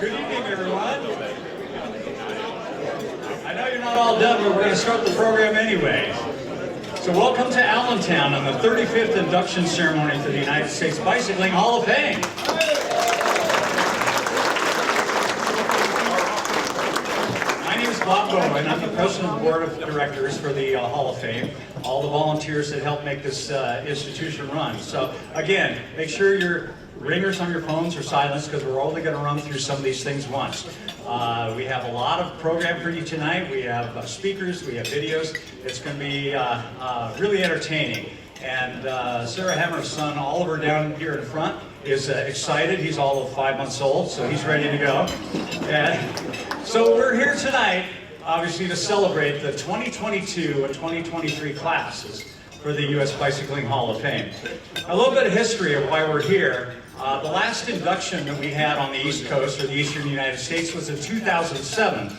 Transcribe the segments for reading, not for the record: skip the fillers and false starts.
Good evening, everyone. I know you're not all done, but we're going to start the program anyway. So welcome to Allentown on the 35th induction ceremony for the United States Bicycling Hall of Fame. My name is Bob Bowen. I'm the president of the board of directors for the Hall of Fame, all the volunteers that help make this institution run. So again, make sure your ringers on your phones are silenced because we're only going to run through some of these things once. We have a lot of program for you tonight. We have speakers, we have videos. It's going to be really entertaining. And Sarah Hammer's son, Oliver, down here in front, is excited. He's all of 5 months old, so he's ready to go. And so we're here tonight, obviously, to celebrate the 2022 and 2023 classes for the U.S. Bicycling Hall of Fame. A little bit of history of why we're here. The last induction that we had on the East Coast, or the Eastern United States, was in 2007.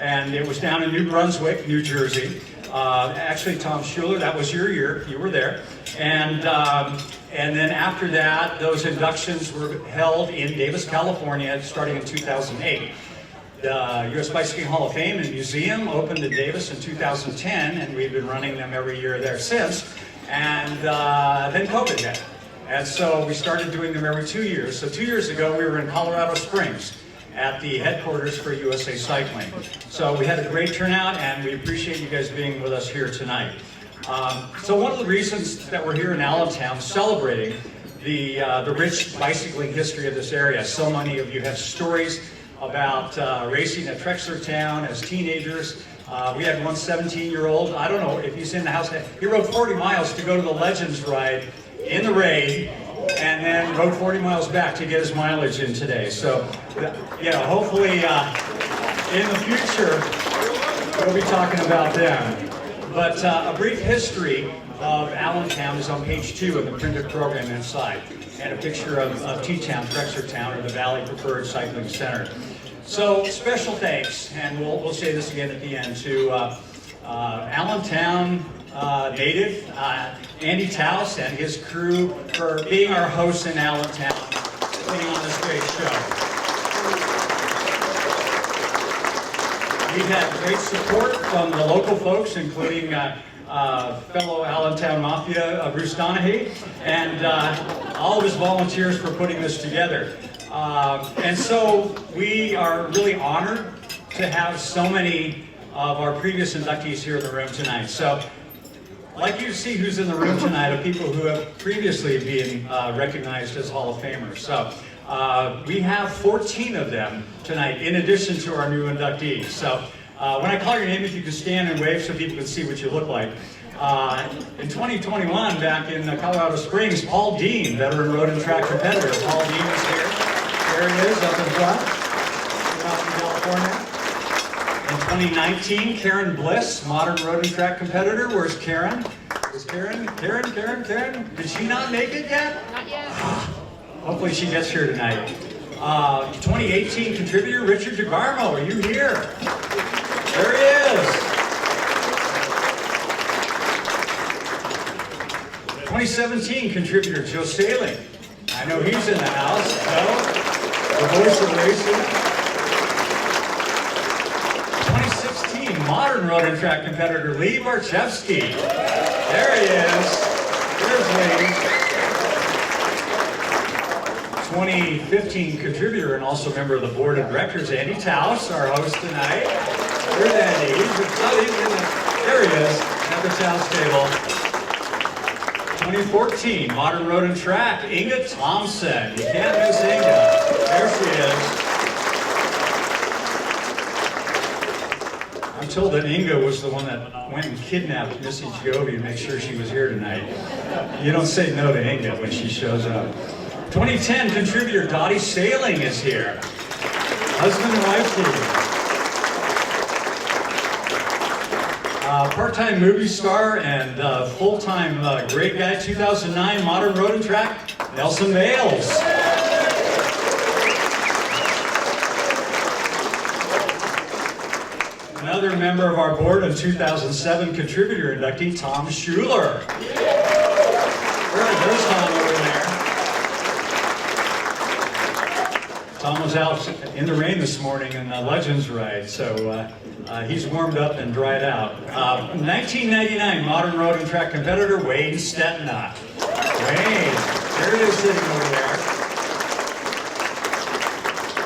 And it was down in New Brunswick, New Jersey. Actually, Tom Schuler, that was your year. You were there. And then after that, those inductions were held in Davis, California, starting in 2008. The U.S. Bicycling Hall of Fame and Museum opened in Davis in 2010, and we've been running them every year there since. And then COVID hit. And so we started doing them every 2 years. So 2 years ago, we were in Colorado Springs at the headquarters for USA Cycling. So we had a great turnout, and we appreciate you guys being with us here tonight. So one of the reasons that we're here in Allentown celebrating the rich bicycling history of this area. So many of you have stories about racing at Trexlertown as teenagers. We had one 17-year-old, I don't know if he's in the house, he rode 40 miles to go to the Legends ride in the rain, and then rode 40 miles back to get his mileage in today. So, you know, hopefully in the future, we'll be talking about them. But a brief history of Allentown is on page 2 of the printed program inside, and a picture of T-Town, Trexlertown, or the Valley Preferred Cycling Center. So special thanks, and we'll say this again at the end, to Allentown native Andy Taus and his crew for being our hosts in Allentown, putting on this great show. We've had great support from the local folks, including fellow Allentown Mafia, Bruce Donahue, and all of his volunteers for putting this together. And so we are really honored to have so many of our previous inductees here in the room tonight. So I'd like you to see who's in the room tonight of people who have previously been recognized as Hall of Famers. So we have 14 of them tonight, in addition to our new inductees. So when I call your name, if you can stand and wave so people can see what you look like. In 2021, back in Colorado Springs, Paul Dean, veteran road and track competitor. Paul Dean is here. There he is, up in front, from California. In 2019, Karen Bliss, modern road and track competitor. Where's Karen? Is Karen? Karen? Did she not make it yet? Not yet. Hopefully she gets here tonight. 2018 contributor Richard DeGarmo, are you here? There he is. 2017 contributor Joe Saling. I know he's in the house. Joe, the voice of racing. 2016 modern road and track competitor Lee Marchevsky. There he is. There's Lee. 2015 contributor and also member of the board of directors, Andy Taus, our host tonight. Where's Andy? There he is, at the Taus table. 2014, modern road and track, Inga Thompson. You can't miss Inga. There she is. I'm told that Inga was the one that went and kidnapped Missy Giove to make sure she was here tonight. You don't say no to Inga when she shows up. 2010 contributor Dottie Sailing is here. Husband and wife team. Part-time movie star and full-time great guy, 2009 modern road and track, Nelson Bales. Another member of our board and 2007 contributor inductee, Tom Schuler. There's Tom over there. Tom was out in the rain this morning in the Legends ride, so he's warmed up and dried out. 1999 Modern Road and Track competitor, Wayne Stetna. Wayne, there it is sitting over there.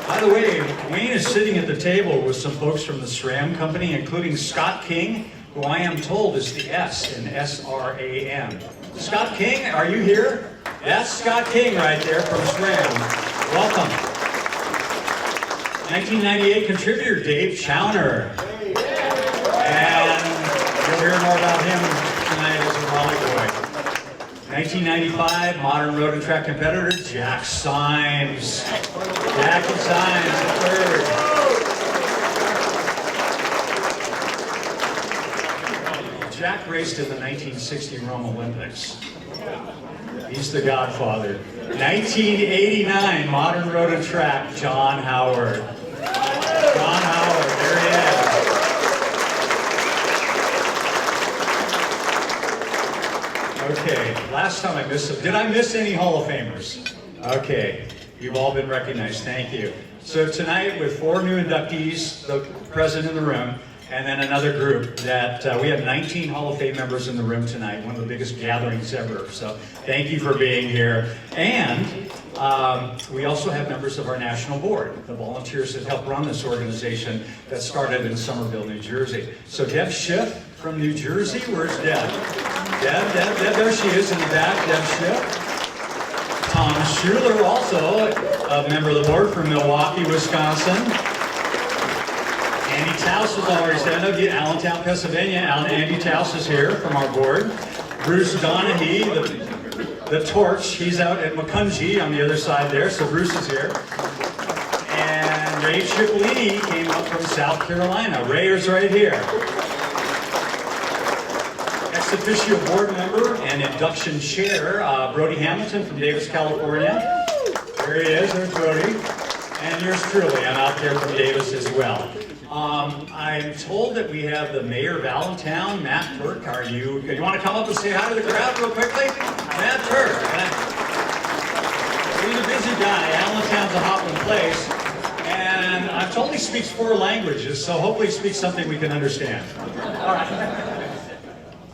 By the way, Wayne is sitting at the table with some folks from the SRAM company, including Scott King, who I am told is the S in SRAM. Scott King, are you here? That's Scott King right there from SRAM. Welcome. 1998 contributor Dave Chowner. And you'll hear more about him tonight as a Raleigh boy. 1995 Modern Road and Track competitor Jack Symes. Jackie Symes, the third. Jack raced in the 1960 Rome Olympics. He's the godfather. 1989 Modern Road and Track, John Howard. John Howard, there he is. Okay, last time I missed him. Did I miss any Hall of Famers? Okay, you've all been recognized, thank you. So tonight with 4 new inductees, the present in the room, and then another group that we have 19 Hall of Fame members in the room tonight, one of the biggest gatherings ever. So thank you for being here. And we also have members of our national board, the volunteers that help run this organization that started in Somerville, New Jersey. So Deb Schiff from New Jersey, where's Deb? Deb, there she is in the back, Deb Schiff. Tom Schuler, also a member of the board from Milwaukee, Wisconsin. Andy Taus was already stand up. Allentown, Pennsylvania. Andy Taus is here from our board. Bruce Donahue, the torch. He's out at Macungie on the other side there, so Bruce is here. And Ray Cipollini came up from South Carolina. Ray is right here. Ex officio board member and induction chair, Brody Hamilton from Davis, California. There he is. There's Brody. And yours truly. I'm out there from Davis as well. I'm told that we have the mayor of Allentown, Matt Turk. You want to come up and say hi to the crowd real quickly? Matt Turk. He's a busy guy. Allentown's a hopping place. And I'm told he speaks 4 languages, so hopefully he speaks something we can understand. All right.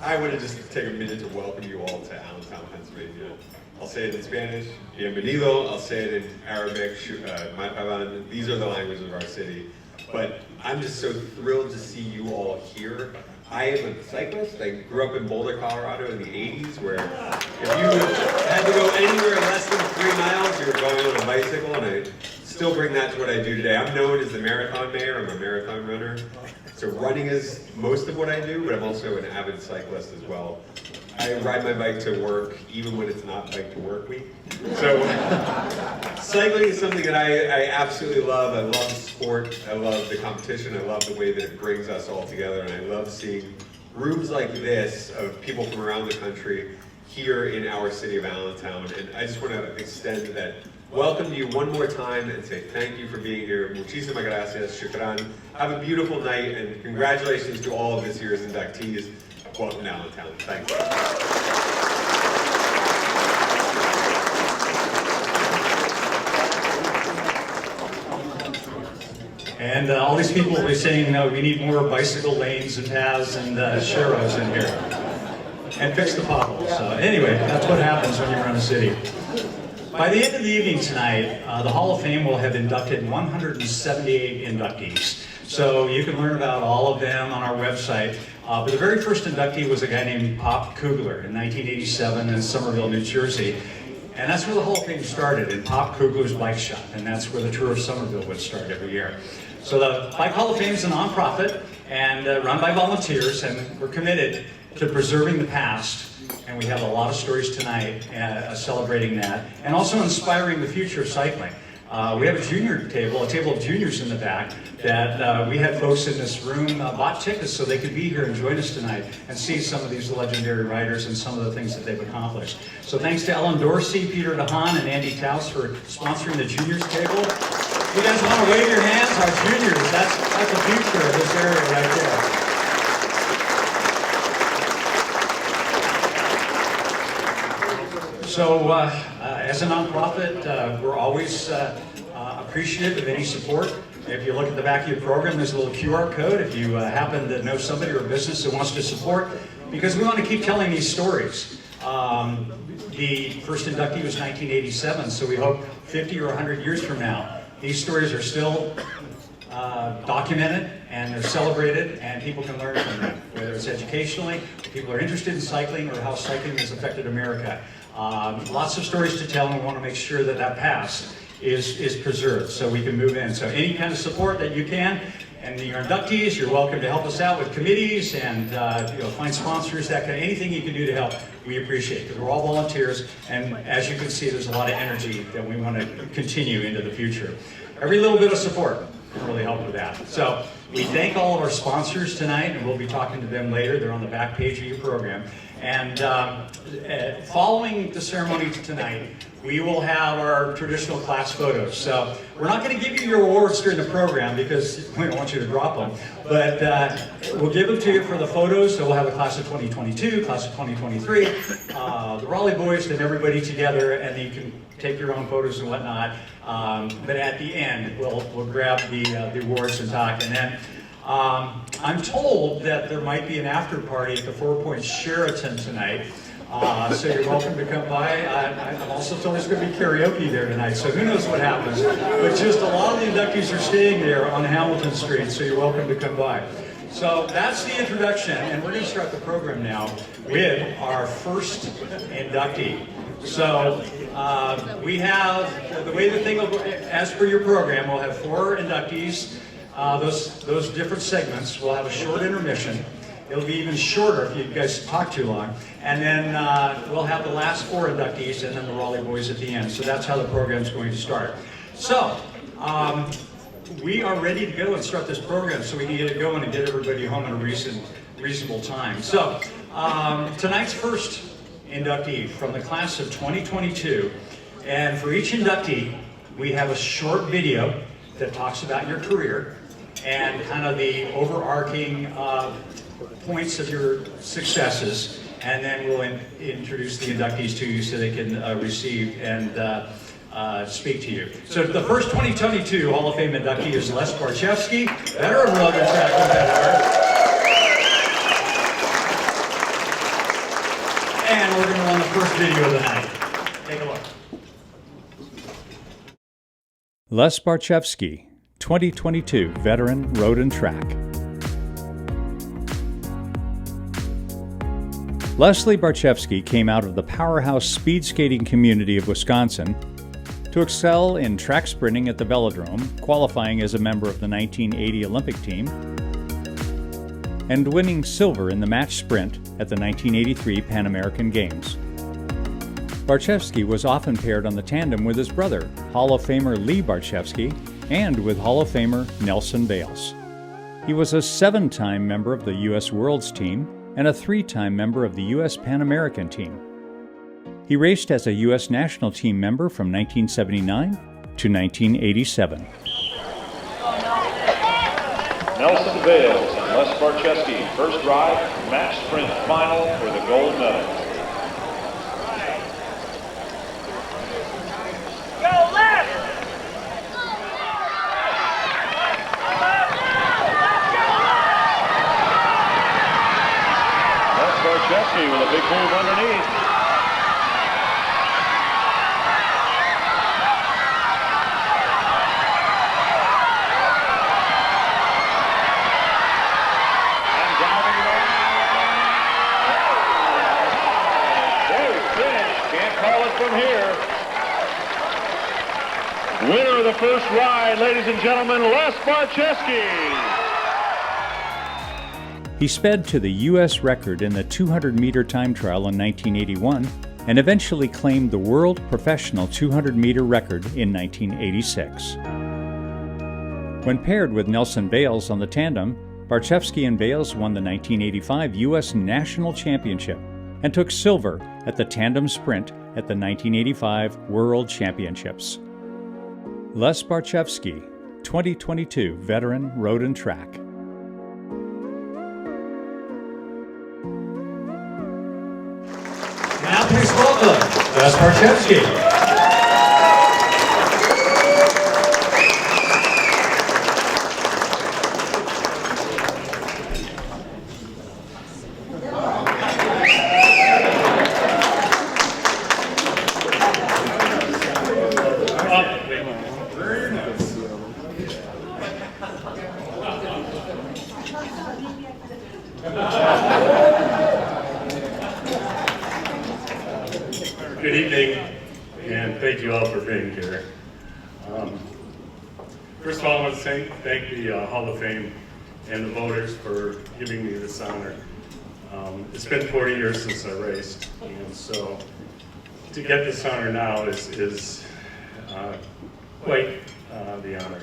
I want to just take a minute to welcome you all to Allentown, Pennsylvania. I'll say it in Spanish, bienvenido. I'll say it in Arabic, these are the languages of our city. But I'm just so thrilled to see you all here. I am a cyclist. I grew up in Boulder, Colorado in the 80s, where if you had to go anywhere less than 3 miles, you were going on a bicycle, and I still bring that to what I do today. I'm known as the marathon mayor. I'm a marathon runner. So running is most of what I do, but I'm also an avid cyclist as well. I ride my bike to work even when it's not bike to work week. So cycling is something that I absolutely love. I love sport. I love the competition. I love the way that it brings us all together. And I love seeing rooms like this of people from around the country here in our city of Allentown. And I just want to extend that welcome to you one more time and say thank you for being here. Muchísimas gracias, shukran. Have a beautiful night, and congratulations to all of this year's inductees. Welcome to Allentown. Thanks. And all these people will be saying, no, we need more bicycle lanes and paths and sharrows in here. And fix the potholes. So anyway, that's what happens when you run a city. By the end of the evening tonight, the Hall of Fame will have inducted 178 inductees. So you can learn about all of them on our website. But the very first inductee was a guy named Pop Kugler in 1987 in Somerville, New Jersey. And that's where the Hall of Fame started, in Pop Kugler's bike shop. And that's where the Tour of Somerville would start every year. So the Bike Hall of Fame is a nonprofit and run by volunteers, and we're committed to preserving the past. And we have a lot of stories tonight celebrating that, and also inspiring the future of cycling. We have a junior table, a table of juniors in the back, that we had folks in this room bought tickets so they could be here and join us tonight and see some of these legendary riders and some of the things that they've accomplished. So thanks to Ellen Dorsey, Peter DeHaan, and Andy Taus for sponsoring the juniors table. You guys want to wave your hands? Our juniors, that's the future of this area right there. So as a nonprofit, we're always appreciative of any support. If you look at the back of your program, there's a little QR code if you happen to know somebody or a business that wants to support, because we want to keep telling these stories. The first inductee was 1987, so we hope 50 or 100 years from now, these stories are still documented and they're celebrated and people can learn from them, whether it's educationally, people are interested in cycling, or how cycling has affected America. Lots of stories to tell, and we want to make sure that that past is preserved so we can move in. So any kind of support that you can, and your inductees, you're welcome to help us out with committees and find sponsors, that kind of anything you can do to help, we appreciate, because we're all volunteers, and as you can see, there's a lot of energy that we want to continue into the future. Every little bit of support can really help with that. So we thank all of our sponsors tonight, and we'll be talking to them later. They're on the back page of your program. And following the ceremony tonight, we will have our traditional class photos. So we're not going to give you your awards during the program because we don't want you to drop them, but we'll give them to you for the photos. So we'll have a class of 2022, class of 2023, the Raleigh boys and everybody together, and you can take your own photos and whatnot. But at the end, we'll grab the awards and talk. And then I'm told that there might be an after party at the 4 Points Sheraton tonight. So you're welcome to come by. I'm also told there's going to be karaoke there tonight, so who knows what happens. But just a lot of the inductees are staying there on Hamilton Street, so you're welcome to come by. So that's the introduction, and we're going to start the program now with our first inductee. So we have, the way the thing will go, as per your program, we'll have 4 inductees, those different segments. We'll have a short intermission. It'll be even shorter if you guys talk too long. And then we'll have the last 4 inductees and then the Raleigh boys at the end. So that's how the program's going to start. So we are ready to go and start this program so we can get it going and get everybody home in a reasonable time. So tonight's first inductee from the class of 2022. And for each inductee, we have a short video that talks about your career and kind of the overarching points of your successes, and then we'll introduce the inductees to you so they can receive and speak to you. So the first 2022 Hall of Fame inductee is Les Barchevsky, veteran road and track competitor. And we're going to run the first video of the night. Take a look. Les Barchevsky, 2022 veteran road and track. Leslie Barchevsky came out of the powerhouse speed skating community of Wisconsin to excel in track sprinting at the Velodrome, qualifying as a member of the 1980 Olympic team, and winning silver in the match sprint at the 1983 Pan American Games. Barchevsky was often paired on the tandem with his brother, Hall of Famer Lee Barchevsky, and with Hall of Famer Nelson Bales. He was a 7-time member of the U.S. Worlds team and a 3-time member of the U.S. Pan American team. He raced as a U.S. national team member from 1979 to 1987. Nelson Bales and Les Barchevsky, first ride, match sprint final for the gold medal. Go left! Les Barchevsky with a big move underneath. From here. Winner of the first ride, ladies and gentlemen, Les Barchevsky. He sped to the U.S. record in the 200-meter time trial in 1981 and eventually claimed the world professional 200-meter record in 1986. When paired with Nelson Bales on the tandem, Barchevsky and Bales won the 1985 U.S. National Championship and took silver at the tandem sprint at the 1985 World Championships. Les Barchevsky, 2022 veteran road and track. Now please welcome Les Barchevsky. Good evening, and thank you all for being here. First of all, I want to thank the Hall of Fame and the voters for giving me this honor. It's been 40 years since I raced, and so to get this honor now is quite the honor.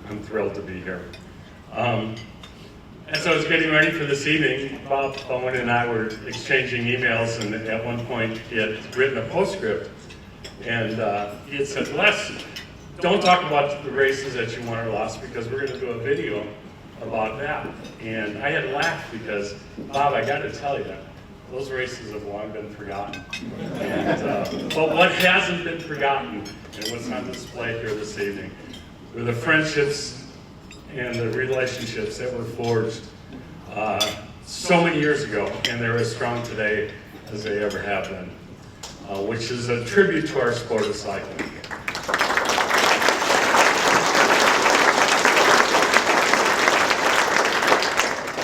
I'm thrilled to be here. As I was getting ready for this evening, Bob Owen and I were exchanging emails, and at one point he had written a postscript, and he had said, Les, don't talk about the races that you won or lost because we're going to do a video about that. And I had to laugh because, Bob, I got to tell you, those races have long been forgotten. And, but what hasn't been forgotten, and what's on display here this evening, were the friendships and the relationships that were forged so many years ago, and they're as strong today as they ever have been, which is a tribute to our sport of cycling.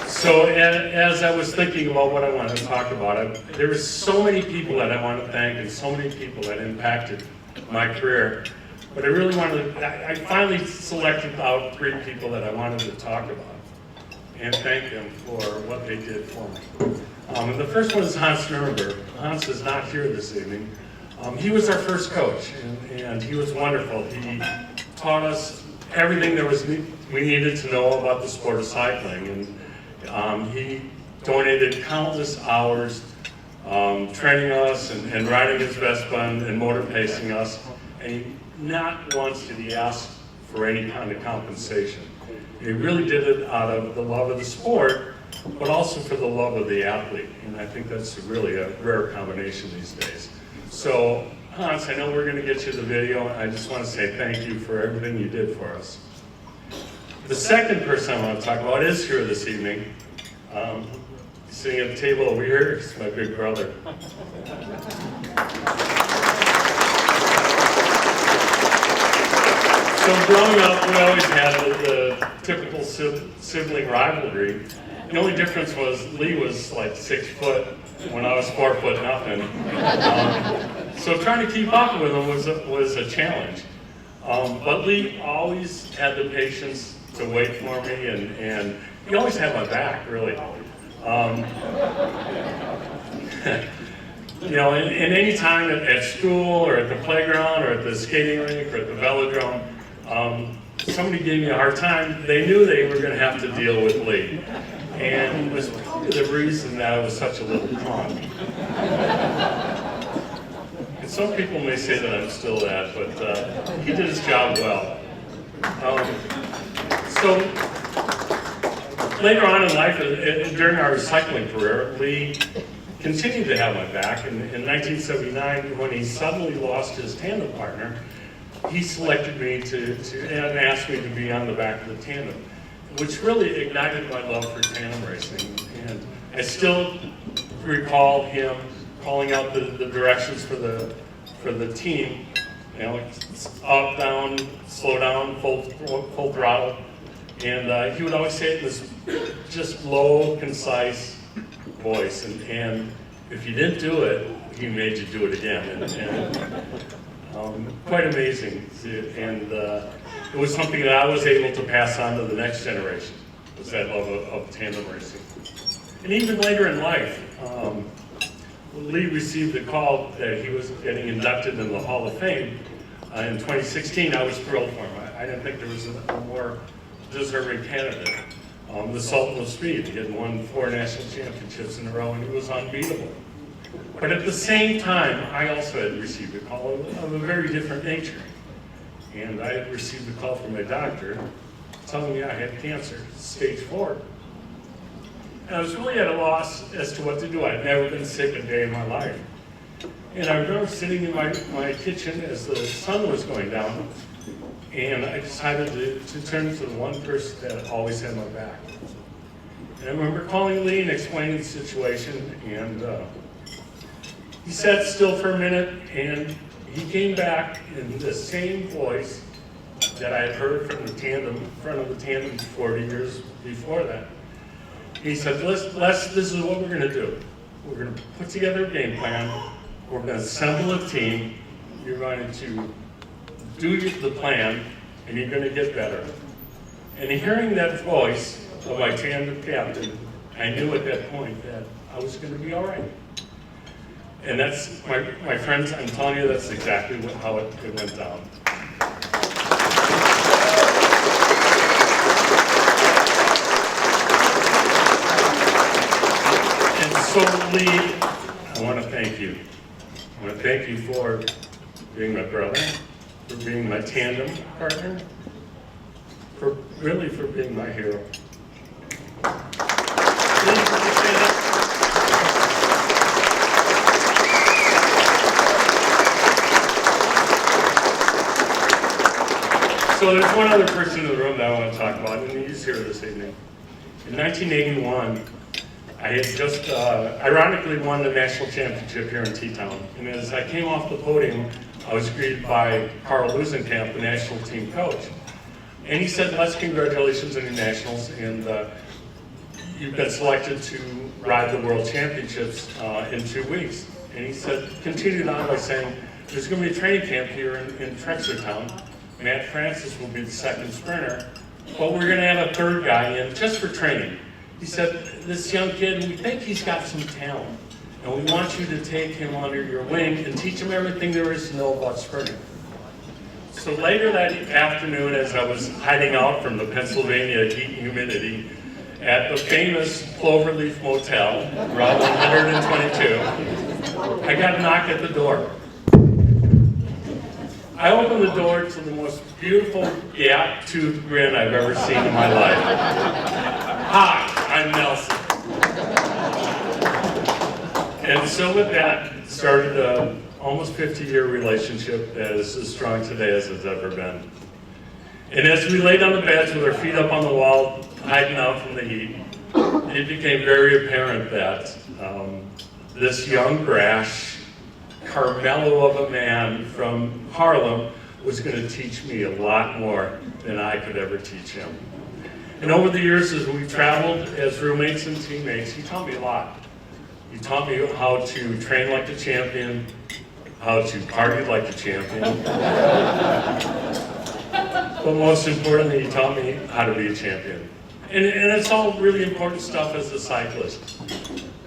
So as I was thinking about what I wanted to talk about, there were so many people that I want to thank and so many people that impacted my career. But I finally selected out 3 people that I wanted to talk about and thank them for what they did for me. And the first one is Hans Nuremberg. Hans is not here this evening. He was our first coach, and he was wonderful. He taught us everything we needed to know about the sport of cycling. And he donated countless hours training us and riding his Vespa and motor pacing us. And not once did he ask for any kind of compensation. He really did it out of the love of the sport, but also for the love of the athlete. And I think that's really a rare combination these days. So, Hans, I know we're going to get you the video. I just want to say thank you for everything you did for us. The second person I want to talk about is here this evening. Sitting at the table over here is my big brother. So growing up, we always had the typical sibling rivalry. The only difference was Lee was like 6 foot when I was 4 foot nothing. So trying to keep up with him was a challenge. But Lee always had the patience to wait for me, and he always had my back, really. You know, and any time at school or at the playground or at the skating rink or at the velodrome, somebody gave me a hard time, they knew they were going to have to deal with Lee. And it was probably the reason that I was such a little punk. And some people may say that I'm still that, but he did his job well. So later on in life, during our cycling career, Lee continued to have my back. In 1979, when he suddenly lost his tandem partner, he selected me and asked me to be on the back of the tandem, which really ignited my love for tandem racing. And I still recall him calling out the directions for the team, you know, up, down, slow down, full throttle. And he would always say it in this just low, concise voice. And if you didn't do it, he made you do it again. And quite amazing. And it was something that I was able to pass on to the next generation, was that love of tandem racing. And even later in life, Lee received a call that he was getting inducted in the Hall of Fame. In 2016, I was thrilled for him. I didn't think there was a more deserving candidate. The Sultan of Speed, he had won 4 national championships in a row, and he was unbeatable. But at the same time, I also had received a call of a very different nature. And I had received a call from my doctor telling me I had cancer, stage 4. And I was really at a loss as to what to do. I'd never been sick a day in my life. And I remember sitting in my kitchen as the sun was going down, and I decided to turn to the one person that always had my back. And I remember calling Lee and explaining the situation, and he sat still for a minute, and he came back in the same voice that I had heard from the tandem, in front of the tandem 40 years before that. He said, Les, this is what we're going to do. We're going to put together a game plan. We're going to assemble a team. You're going to do the plan, and you're going to get better. And hearing that voice of my tandem captain, I knew at that point that I was going to be all right. And that's, my friends, I'm telling you, that's exactly how it went down. And so, Lee, I want to thank you. I want to thank you for being my brother, for being my tandem partner, for being my hero. So there's one other person in the room that I want to talk about, and he's here this evening. In 1981, I had just ironically won the national championship here in T-Town. And as I came off the podium, I was greeted by Carl Lusenkamp, the national team coach. And he said, Les, congratulations on your nationals, and you've been selected to ride the World Championships in 2 weeks. And he said, continued on by saying, there's going to be a training camp here in Trexlertown. Matt Francis will be the second sprinter, but we're going to have a third guy in just for training. He said, this young kid, we think he's got some talent, and we want you to take him under your wing and teach him everything there is to know about sprinting. So later that afternoon, as I was hiding out from the Pennsylvania heat and humidity at the famous Cloverleaf Motel, Route 122, I got a knock at the door. I opened the door to the most beautiful gap-toothed grin I've ever seen in my life. Hi, I'm Nelson. And so with that, started an almost 50-year relationship that is as strong today as it's ever been. And as we laid on the beds with our feet up on the wall, hiding out from the heat, it became very apparent that this young, brash, Carmelo of a man from Harlem was going to teach me a lot more than I could ever teach him. And over the years, as we traveled as roommates and teammates, he taught me a lot. He taught me how to train like a champion, how to party like a champion. But most importantly, he taught me how to be a champion. And it's all really important stuff as a cyclist.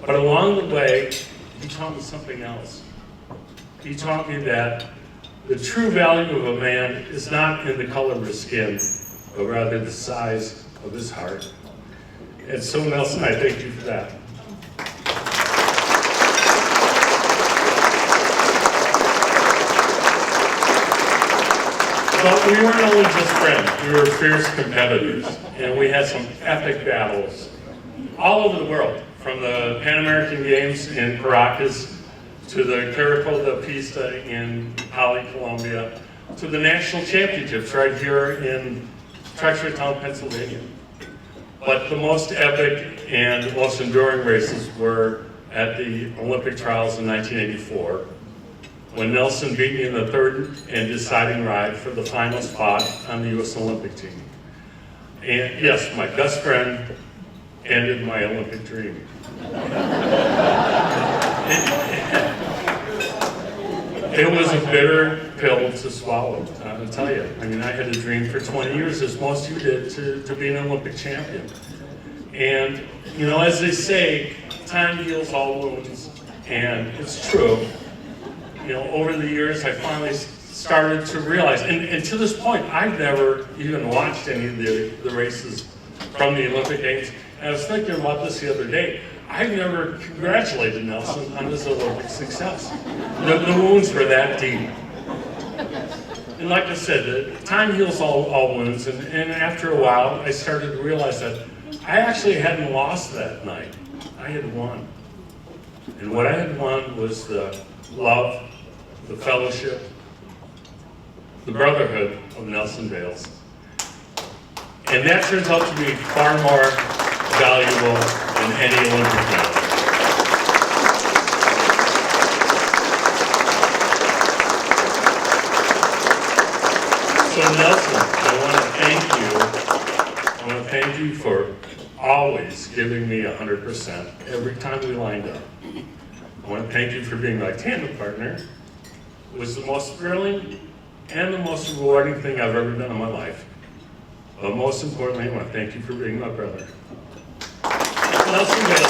But along the way, he taught me something else. He taught me that the true value of a man is not in the color of his skin, but rather the size of his heart. And so, Nelson, I thank you for that. But we weren't only just friends, we were fierce competitors, and we had some epic battles all over the world, from the Pan American Games in Caracas to the Caracol de Pista in Cali, Colombia, to the national championships right here in Trexlertown, Pennsylvania. But the most epic and most enduring races were at the Olympic trials in 1984, when Nelson beat me in the third and deciding ride for the final spot on the U.S. Olympic team. And yes, my best friend ended my Olympic dream. It was a bitter pill to swallow, I'll tell you. I mean, I had a dream for 20 years, as most of you did, to be an Olympic champion. And, you know, as they say, time heals all wounds, and it's true. You know, over the years, I finally started to realize, and to this point, I've never even watched any of the races from the Olympic Games. And I was thinking about this the other day. I've never congratulated Nelson on his Olympic success. The wounds were that deep. And like I said, time heals all wounds, and after a while, I started to realize that I actually hadn't lost that night. I had won. And what I had won was the love, the fellowship, the brotherhood of Nelson Bales. And that turns out to be far more valuable than any Olympic medal. So Nelson, I want to thank you for always giving me 100% every time we lined up. I want to thank you for being my tandem partner. It was the most thrilling and the most rewarding thing I've ever done in my life. But most importantly, I want to thank you for being my brother. Nelson Vale.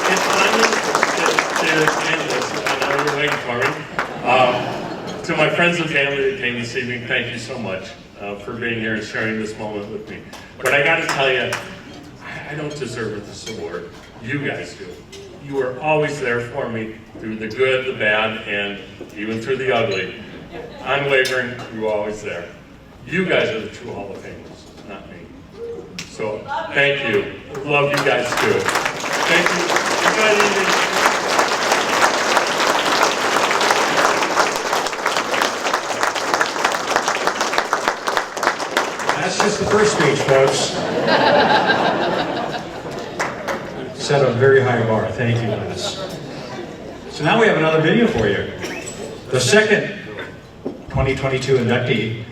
And finally, I know you're waiting for me. To my friends and family that came this evening, thank you so much for being here and sharing this moment with me. But I got to tell you, I don't deserve this award. You guys do. You were always there for me through the good, the bad, and even through the ugly. Unwavering, you were always there. You guys are the true Hall of Famers, not me. So, thank you. Love you guys too. Thank you. Good evening. That's just the first speech, folks. Set a very high bar. Thank you, Les. So now we have another video for you. The second 2022 inductee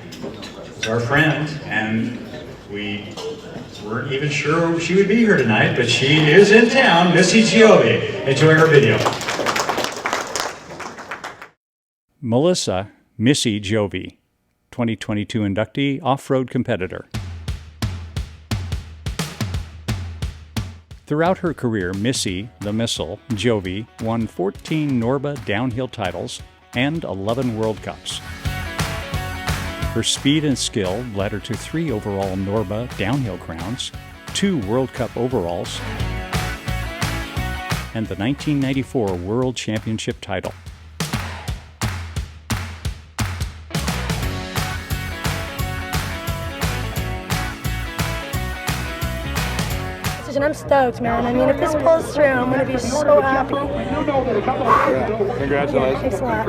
is our friend, and we weren't even sure she would be here tonight, but she is in town, Missy Giovi. Enjoy her video. Melissa Missy Giovi, 2022 inductee, off-road competitor. Throughout her career, Missy, the Missile, Giovi, won 14 Norba downhill titles and 11 World Cups. Her speed and skill led her to 3 overall Norba downhill crowns, 2 World Cup overalls, and the 1994 World Championship title. And I'm stoked, man. I mean, if this pulls through, I'm going to be so happy. Congratulations. Thanks a lot.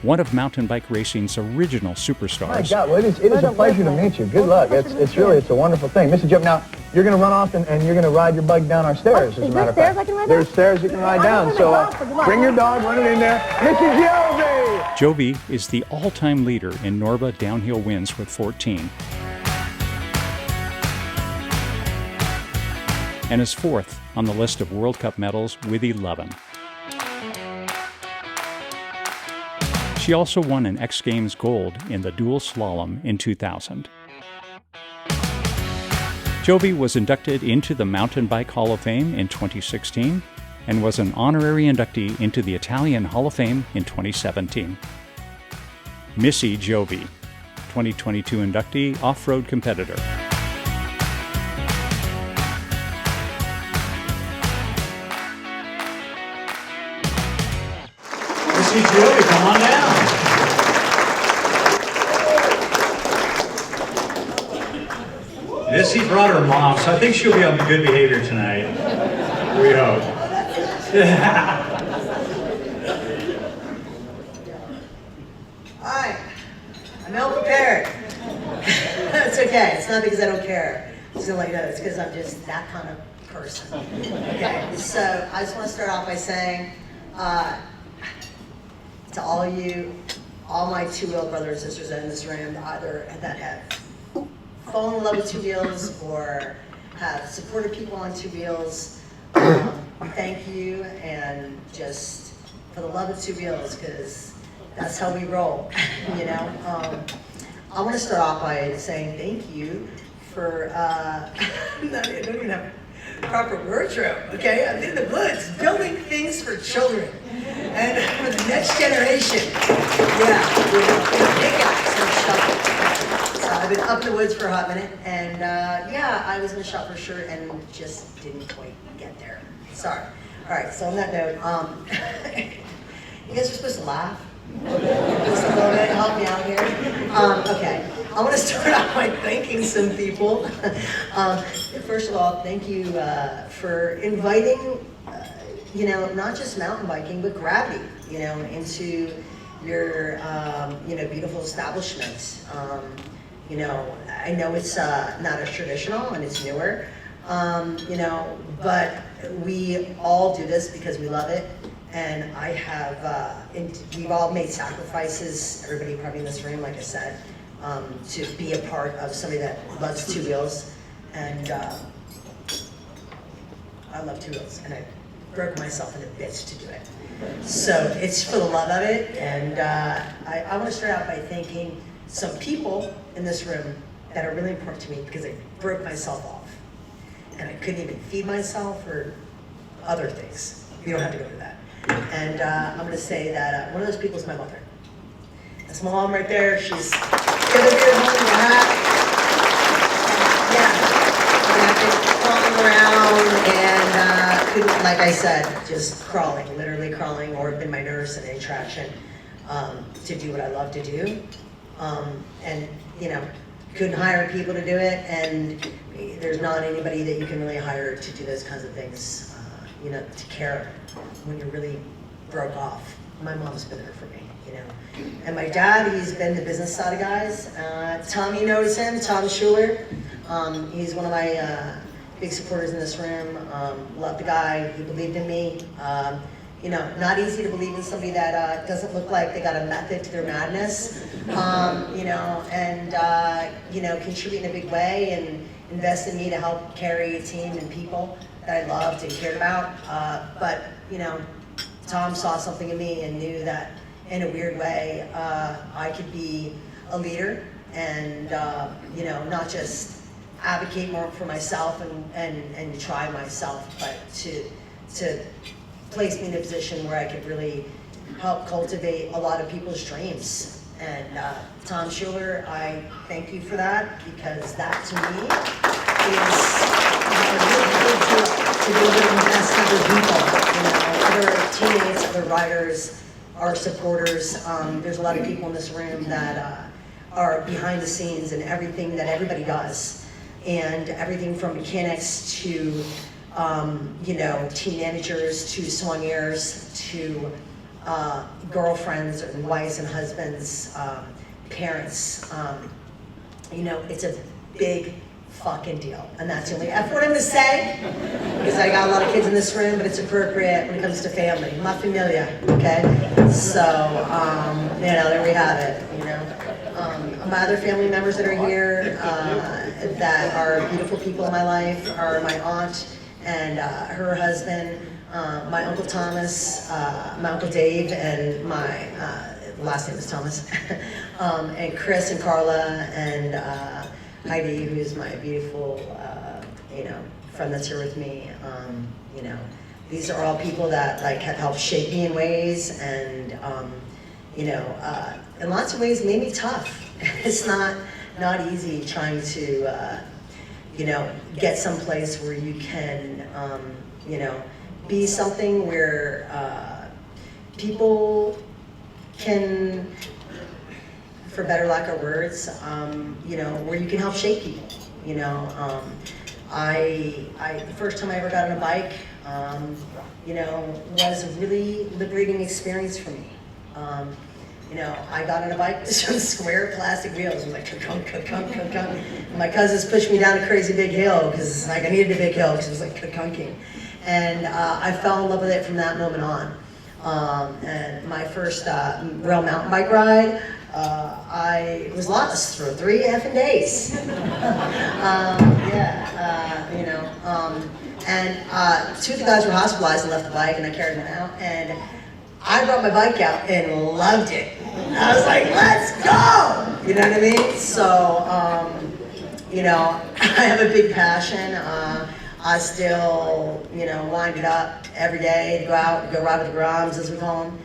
One of mountain bike racing's original superstars. My God, well, it is a pleasure to meet you. Good luck. It's a wonderful thing. Mr. Joe, now, you're going to run off and you're going to ride your bike down our stairs, as a matter of fact. Stairs I can ride down? There's stairs you can ride down, so bring your dog, run it in there. Mr. Giovi! Giovi is the all-time leader in Norba downhill wins with 14, and is 4th on the list of World Cup medals with 11. She also won an X Games gold in the dual slalom in 2000. Giovi was inducted into the Mountain Bike Hall of Fame in 2016 and was an honorary inductee into the Italian Hall of Fame in 2017. Missy Giovi, 2022 inductee, off-road competitor. Missy Giovi, come on down. Missy brought her mom, so I think she'll be on good behavior tonight. We hope. Hi, I'm ill prepared. It's okay, it's not because I don't care. Just to let you know, it's because I'm just that kind of person. Okay, so I just want to start off by saying to all of you, all my two-wheel brothers and sisters in this room, either that have fallen in love with two wheels or have supported people on two wheels, thank you, and just for the love of two wheels, because that's how we roll, you know. I want to start off by saying thank you for, I don't even have proper wardrobe, okay? I'm in the woods building things for children and for the next generation. Yeah, you know, big guys in the shop. So I've been up in the woods for a hot minute, and yeah, I was in the shop for a shirt and just didn't quite get there. Sorry. All right, so on that note, you guys are supposed to laugh. Just a little bit, help me out here. Okay, I want to start out by thanking some people. First of all, thank you for inviting, you know, not just mountain biking, but gravity, you know, into your, you know, beautiful establishment. You know, I know it's not as traditional and it's newer, You know, but we all do this because we love it. And I have, we've all made sacrifices, everybody probably in this room, like I said, to be a part of somebody that loves two wheels. And I love two wheels, and I broke myself into bits to do it. So it's for the love of it, and I want to start out by thanking some people in this room that are really important to me because I broke myself off. And I couldn't even feed myself or other things. You don't have to go to that. And I'm going to say that one of those people is my mother. That's my mom right there. She's the other here holding my hat. I've been crawling around and couldn't, like I said, just crawling, literally crawling, or been my nurse in a traction to do what I love to do. And, you know, couldn't hire people to do it, and there's not anybody that you can really hire to do those kinds of things, you know, to care when you're really broke off. My mom's been there for me, you know. And my dad, he's been the business side of guys. Tommy knows him, Tom Schuler. He's one of my big supporters in this room. Love the guy, he believed in me. You know, not easy to believe in somebody that doesn't look like they got a method to their madness, you know, and, you know, contribute in a big way and invest in me to help carry a team and people that I loved and cared about. But, you know, Tom saw something in me and knew that in a weird way, I could be a leader and, you know, not just advocate more for myself and try myself, but to place me in a position where I could really help cultivate a lot of people's dreams. And Tom Schuler, I thank you for that, because that to me is a really big deal, to be able to invest in other people, you know, other teammates, other riders, our supporters. There's a lot of people in this room that are behind the scenes in everything that everybody does, and everything from mechanics to you know, team managers to soigneurs to girlfriends and wives and husbands, parents. You know, it's a big fucking deal. And that's the only F word I'm gonna say, because I got a lot of kids in this room, but it's appropriate when it comes to family. Ma familia, okay? So, you know, there we have it, you know. My other family members that are here that are beautiful people in my life are my aunt and her husband, my Uncle Thomas, my Uncle Dave, and my last name is Thomas, and Chris and Carla and Heidi, who's my beautiful, you know, friend that's here with me. You know, these are all people that like have helped shape me in ways, and you know, in lots of ways made me tough. It's not easy trying to. You know, get someplace where you can, you know, be something where people can, for better lack of words, you know, where you can help shape people. You know, the first time I ever got on a bike, you know, was a really liberating experience for me. You know, I got on a bike with some square plastic wheels. It was like, ka-kunk, ka-kunk, ka-kunk. And my cousins pushed me down a crazy big hill, because like I needed a big hill, because it was like ka-kunking. And I fell in love with it from that moment on. And my first real mountain bike ride, I was lost for 3 effing days. Yeah, you know. And 2 of the guys were hospitalized and left the bike, and I carried them out. And I brought my bike out and loved it. I was like, let's go! You know what I mean? So, you know, I have a big passion. I still, you know, wind it up every day to go out, go ride with the Groms, as we call them,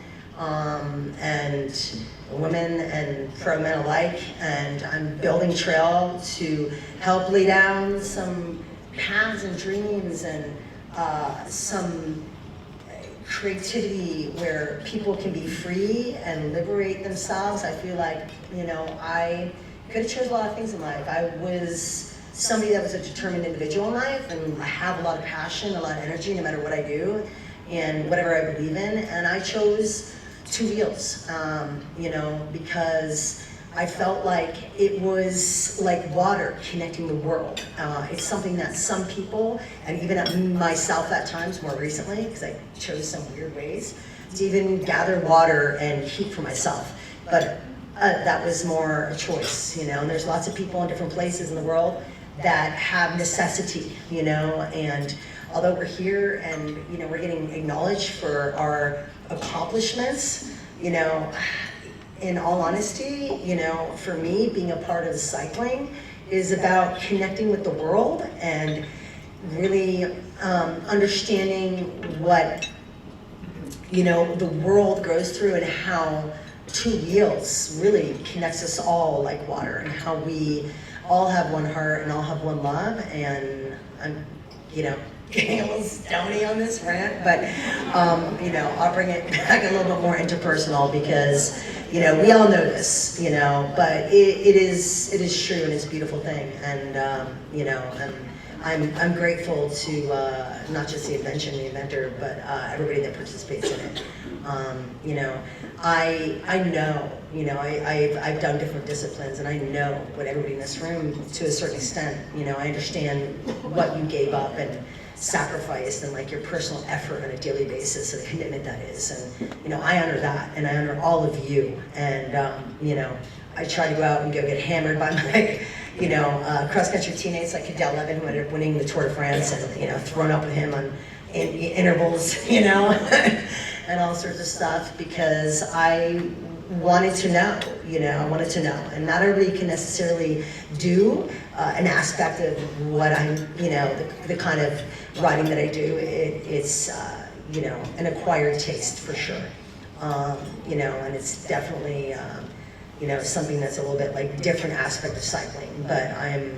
and women and pro men alike. And I'm building trail to help lay down some paths and dreams and some creativity where people can be free and liberate themselves. I feel like, you know, I could have chosen a lot of things in life. I was somebody that was a determined individual in life, and I have a lot of passion, a lot of energy, no matter what I do and whatever I believe in. And I chose 2 wheels, you know, because I felt like it was like water connecting the world. It's something that some people, and even myself at times more recently, because I chose some weird ways, to even gather water and heat for myself. But that was more a choice, you know, and there's lots of people in different places in the world that have necessity, you know, and although we're here and, you know, we're getting acknowledged for our accomplishments, you know, in all honesty, you know, for me, being a part of cycling is about connecting with the world and really understanding what, you know, the world goes through and how two wheels really connects us all like water, and how we all have one heart and all have one love. And I'm, you know, getting a little stony on this rant, but you know, I'll bring it back a little bit more interpersonal because, you know, we all know this, you know, but it is true, and it's a beautiful thing. And you know, I'm grateful to not just the inventor, but everybody that participates in it. You know, I know, you know, I've done different disciplines, and I know what everybody in this room, to a certain extent, you know, I understand what you gave up and sacrificed, and like your personal effort on a daily basis, and the commitment that is. And, you know, I honor that, and I honor all of you. And, you know, I try to go out and go get hammered by my, you know, cross-country teammates like Cadel Levin, who ended up winning the Tour de France, and, you know, thrown up with him on intervals, you know, and all sorts of stuff, because I wanted to know, you know, I wanted to know. And not everybody can necessarily do an aspect of what I'm, you know, the kind of writing that I do. It's, you know, an acquired taste for sure. You know, and it's definitely, you know, something that's a little bit like different aspect of cycling. But I'm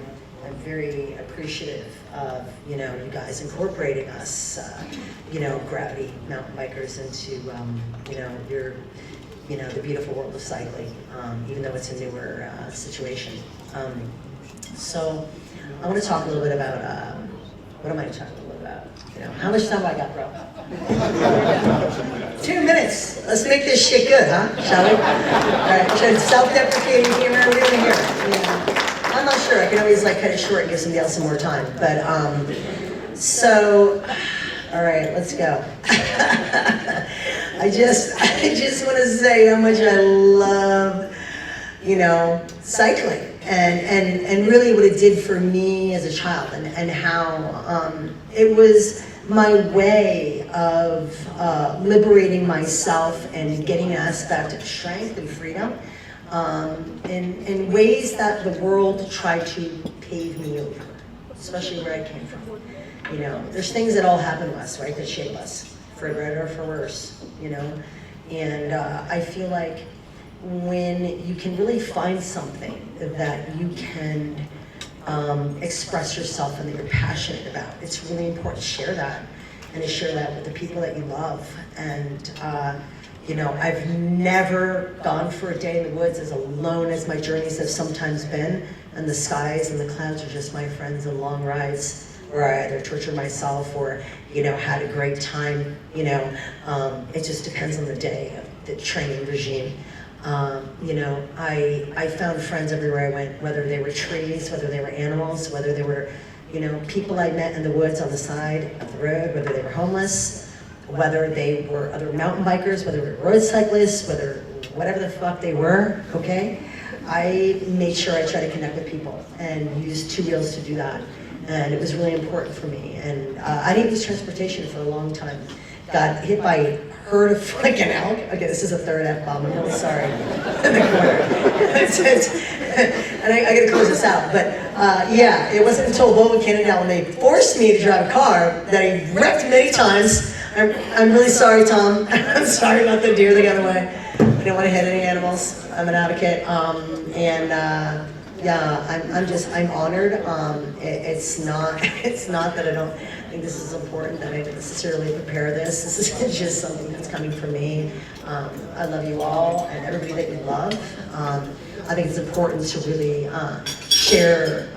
very appreciative of, you know, you guys incorporating us, you know, gravity mountain bikers into, you know, your, you know, the beautiful world of cycling, even though it's a newer situation. So I want to talk a little bit about, what am I talking a little bit about? You know, how much time have I got, bro? 2 minutes. Let's make this shit good, huh? Shall we? All right, should self-deprecating humor, we're gonna hear it. Yeah. I'm not sure, I can always like cut it short and give somebody else some more time. But, so, all right, let's go. I just want to say how much I love, you know, cycling, and really what it did for me as a child, and how it was my way of liberating myself and getting an aspect of strength and freedom in ways that the world tried to pave me over, especially where I came from. You know, there's things that all happen to us, right, that shape us, for better or for worse, you know. And I feel like when you can really find something that you can express yourself and that you're passionate about, it's really important to share that, and to share that with the people that you love. And you know, I've never gone for a day in the woods as alone as my journeys have sometimes been, and the skies and the clouds are just my friends, and long rides where I either tortured myself or, you know, had a great time. You know, it just depends on the day of the training regime. You know, I found friends everywhere I went, whether they were trees, whether they were animals, whether they were, you know, people I met in the woods on the side of the road, whether they were homeless, whether they were other mountain bikers, whether they were road cyclists, whether whatever the fuck they were, okay? I made sure I tried to connect with people and use two wheels to do that. And it was really important for me. And I didn't use transportation for a long time. Got hit by a herd of freaking elk. Okay, this is a third F-bomb, I'm really sorry. In the corner. And I gotta close this out. But yeah, it wasn't until Bowen, Canada, when they forced me to drive a car that I wrecked many times. I'm really sorry, Tom. I'm sorry about the deer that got away. I didn't want to hit any animals. I'm an advocate. Yeah, I'm honored. It's not that I don't think this is important, that I didn't necessarily prepare this. This is just something that's coming from me. I love you all and everybody that you love. I think it's important to really share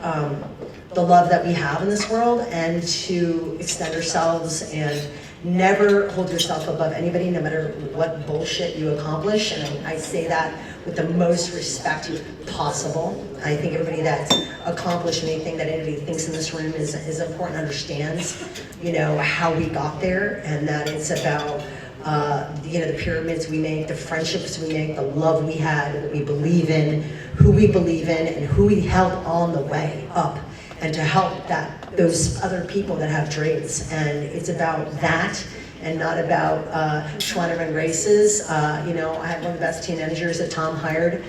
the love that we have in this world, and to extend ourselves, and never hold yourself above anybody, no matter what bullshit you accomplish. And I say that with the most respect possible. I think everybody that's accomplished anything that anybody thinks in this room is important, understands, you know, how we got there, and that it's about you know, the pyramids we make, the friendships we make, the love we had, what we believe in, who we believe in, and who we help on the way up, and to help those other people that have dreams. And it's about that, and not about trying to run races. You know, I had one of the best team managers that Tom hired.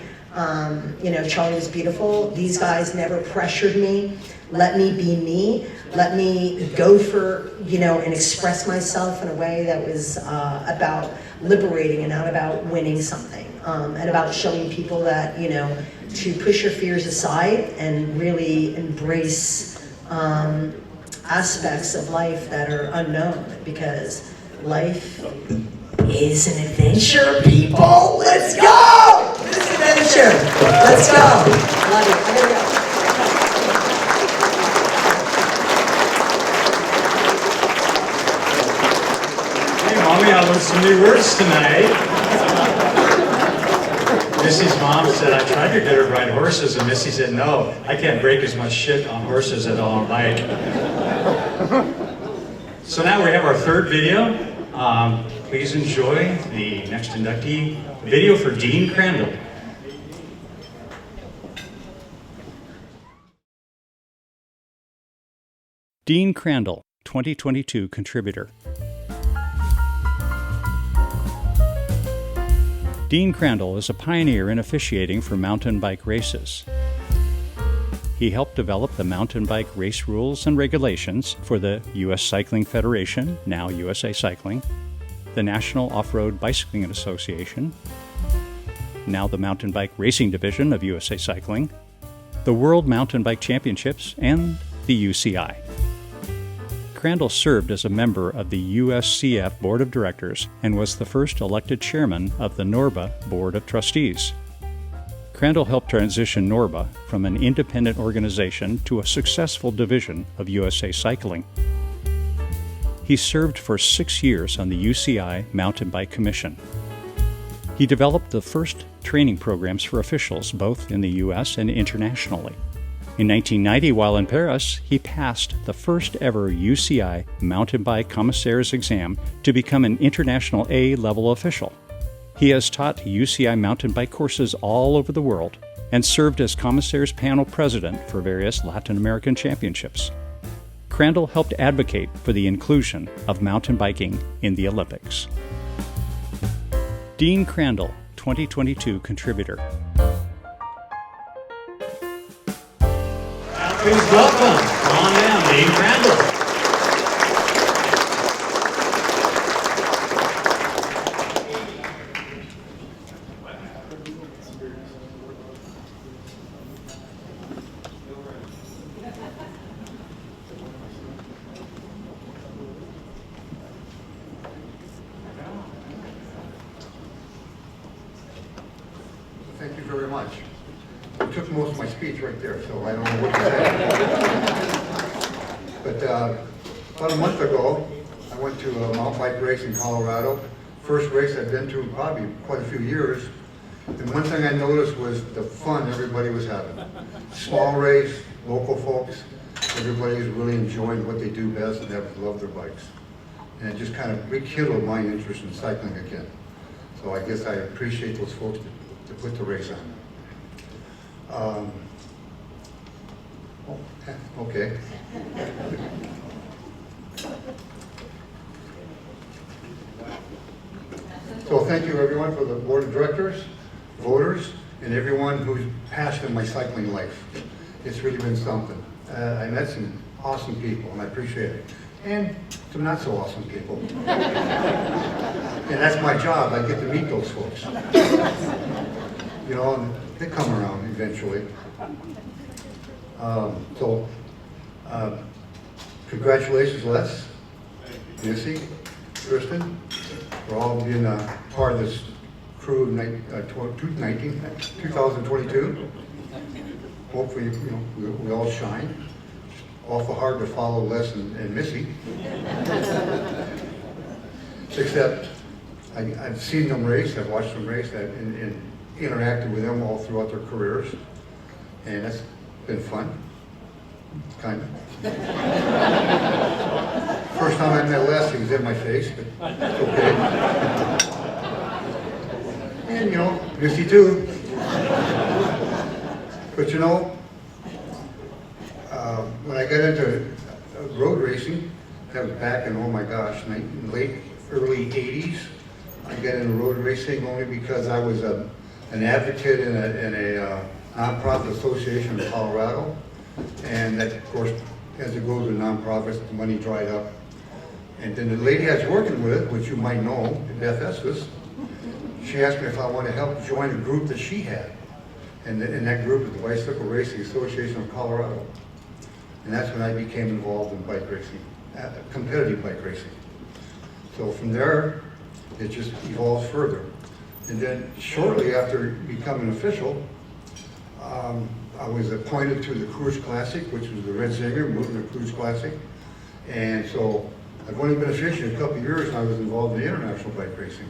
You know, Charlie was beautiful. These guys never pressured me. Let me be me. Let me go for, you know, and express myself in a way that was about liberating and not about winning something. And about showing people that, you know, to push your fears aside and really embrace aspects of life that are unknown, because life is an adventure, people. Let's go! It's an adventure. Let's go. Love you. I gotta go. Hey, Mommy, I learned some new words tonight. Missy's mom said I tried to get her to ride horses, and Missy said, no, I can't break as much shit on horses as on a bike. So now we have our third video. Please enjoy the next inductee video for Dean Crandall. Dean Crandall, 2022 contributor. Dean Crandall is a pioneer in officiating for mountain bike races. He helped develop the mountain bike race rules and regulations for the U.S. Cycling Federation, now USA Cycling, the National Off-Road Bicycling Association, now the Mountain Bike Racing Division of USA Cycling, the World Mountain Bike Championships, and the UCI. Crandall served as a member of the USCF Board of Directors and was the first elected chairman of the NORBA Board of Trustees. Crandall helped transition NORBA from an independent organization to a successful division of USA Cycling. He served for 6 years on the UCI Mountain Bike Commission. He developed the first training programs for officials both in the U.S. and internationally. In 1990, while in Paris, he passed the first ever UCI Mountain Bike Commissaires exam to become an international A-level official. He has taught UCI mountain bike courses all over the world and served as Commissaires Panel President for various Latin American championships. Crandall helped advocate for the inclusion of mountain biking in the Olympics. Dean Crandall, 2022 contributor. Please welcome, on down, Dean Crandall. Thank you very much. You took most of my speech right there, so I don't know what to say. But about a month ago, I went to a mountain bike race in Colorado. First race I've been to probably quite a few years. And one thing I noticed was the fun everybody was having. Small race, local folks, everybody's really enjoying what they do best and have love their bikes. And it just kind of rekindled my interest in cycling again. So I guess I appreciate those folks to put the race on. Okay. So thank you everyone for the board of directors, voters, and everyone who's passed in my cycling life. It's really been something. I met some awesome people and I appreciate it. And some not so awesome people. And that's my job, I get to meet those folks. You know, and they come around eventually. Congratulations, Les, Missy, Kristen, for all being a part of this crew of 2022. Hopefully, you know, we all shine. Awful hard to follow Les and Missy. Except, I've seen them race, I've watched them race, and interacted with them all throughout their careers, and that's been fun, kind of. First time I met Les, he was in my face, but it's okay. And you know, Missy too. But you know, when I got into road racing, that was back in, oh my gosh, early 80s. I got into road racing only because I was an advocate in a nonprofit association in Colorado. And that, of course, as it goes with nonprofits, the money dried up. And then the lady I was working with, which you might know, Beth Estes, she asked me if I wanted to help join a group that she had. And that group is the Bicycle Racing Association of Colorado. And that's when I became involved in bike racing, competitive bike racing. So from there, it just evolved further. And then shortly after becoming official, I was appointed to the Cruise Classic, which was the Red Zinger, moving the Cruise Classic. And so I've only been official a couple of years, and I was involved in the international bike racing.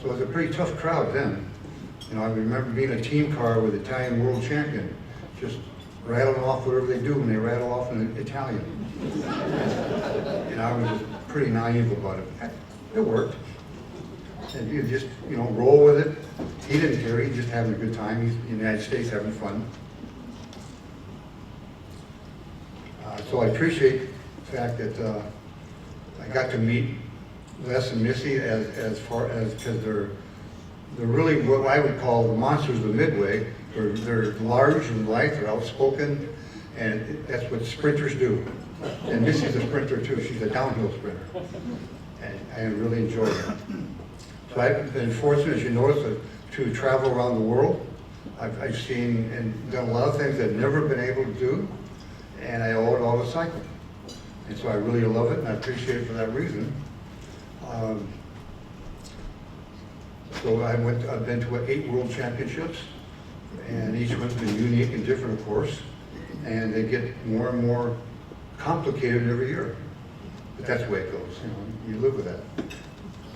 So it was a pretty tough crowd then. You know, I remember being a team car with Italian world champion, just rattling off whatever they do when they rattle off in Italian. And I was just pretty naive about it. It worked. And you just, you know, roll with it. He didn't care, he was just having a good time. He's in the United States having fun. So I appreciate the fact that I got to meet Les and Missy as far as, because they're really what I would call the monsters of the Midway. They're large and light, they're outspoken, and that's what sprinters do. And Missy's a sprinter too, she's a downhill sprinter. And I really enjoy it. So I've been fortunate, as you notice, to travel around the world. I've seen and done a lot of things I've never been able to do, and I owe it all to cycling. And so I really love it, and I appreciate it for that reason. So I've been to 8 world championships, and each one's been unique and different, of course, and they get more and more complicated every year. But that's the way it goes, you know, you live with that.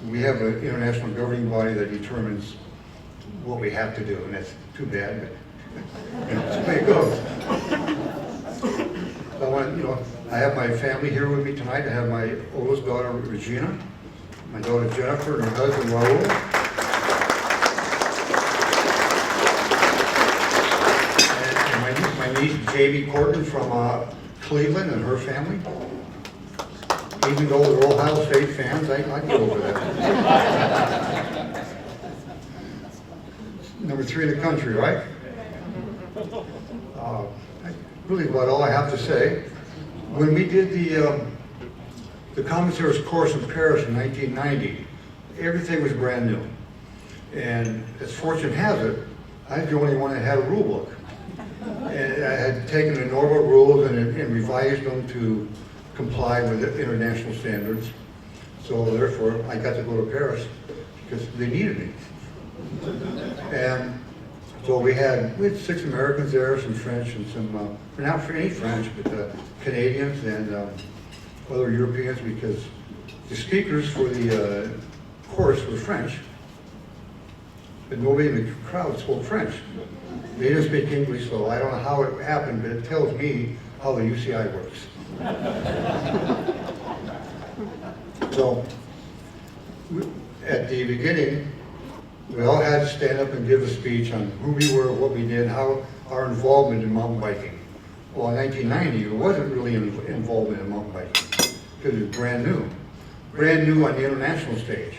We have an international governing body that determines what we have to do, and that's too bad, but you know, that's the way it goes. So I want, you know, I have my family here with me tonight. I have my oldest daughter, Regina, my daughter Jennifer, and her husband, Raul. And my niece, Jamie Corton from Cleveland, and her family. Even though they're Ohio State fans, I get over that. Number 3 in the country, right? Really about all I have to say. When we did the commissar's course in Paris in 1990, everything was brand new. And as fortune has it, I was the only one that had a rule book. And I had taken the normal rules and revised them to comply with the international standards. So therefore, I got to go to Paris because they needed me. And so we had 6 Americans there, some French and some, not any French, but Canadians and other Europeans, because the speakers for the course were French, but nobody in the crowd spoke French. They didn't speak English, so I don't know how it happened, but it tells me how the UCI works. So, at the beginning, we all had to stand up and give a speech on who we were, what we did, how our involvement in mountain biking. Well, in 1990, it wasn't really involvement in mountain biking, because it was brand new on the international stage.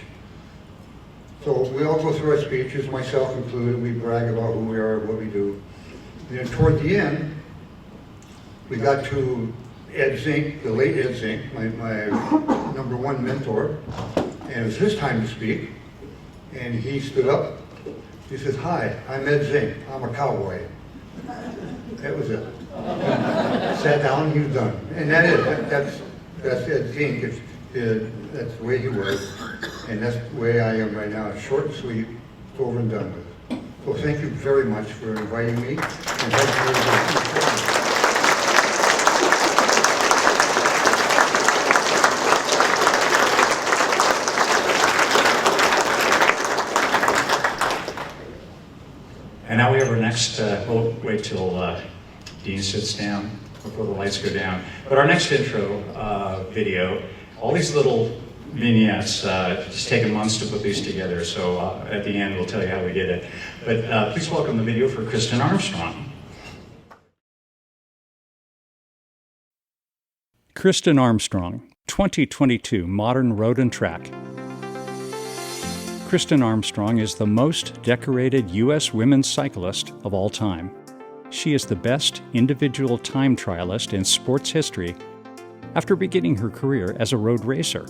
So we all go through our speeches, myself included, we brag about who we are, what we do. And then toward the end, we got to Ed Zink, the late Ed Zink, my #1 mentor, and it was his time to speak. And he stood up, he says, "Hi, I'm Ed Zink, I'm a cowboy." That was it. Sat down, he was done. And that's Ed Zink, that's the way he was. And that's the way I am right now, short and sweet, it's over and done with. So thank you very much for inviting me. And thank you very much. next, we'll wait till Dean sits down before the lights go down. But our next intro video, all these little vignettes, just taken months to put these together, so at the end we'll tell you how we did it. But please welcome the video for Kristen Armstrong. Kristen Armstrong, 2022 Modern Road and Track. Kristen Armstrong is the most decorated U.S. women's cyclist of all time. She is the best individual time trialist in sports history after beginning her career as a road racer.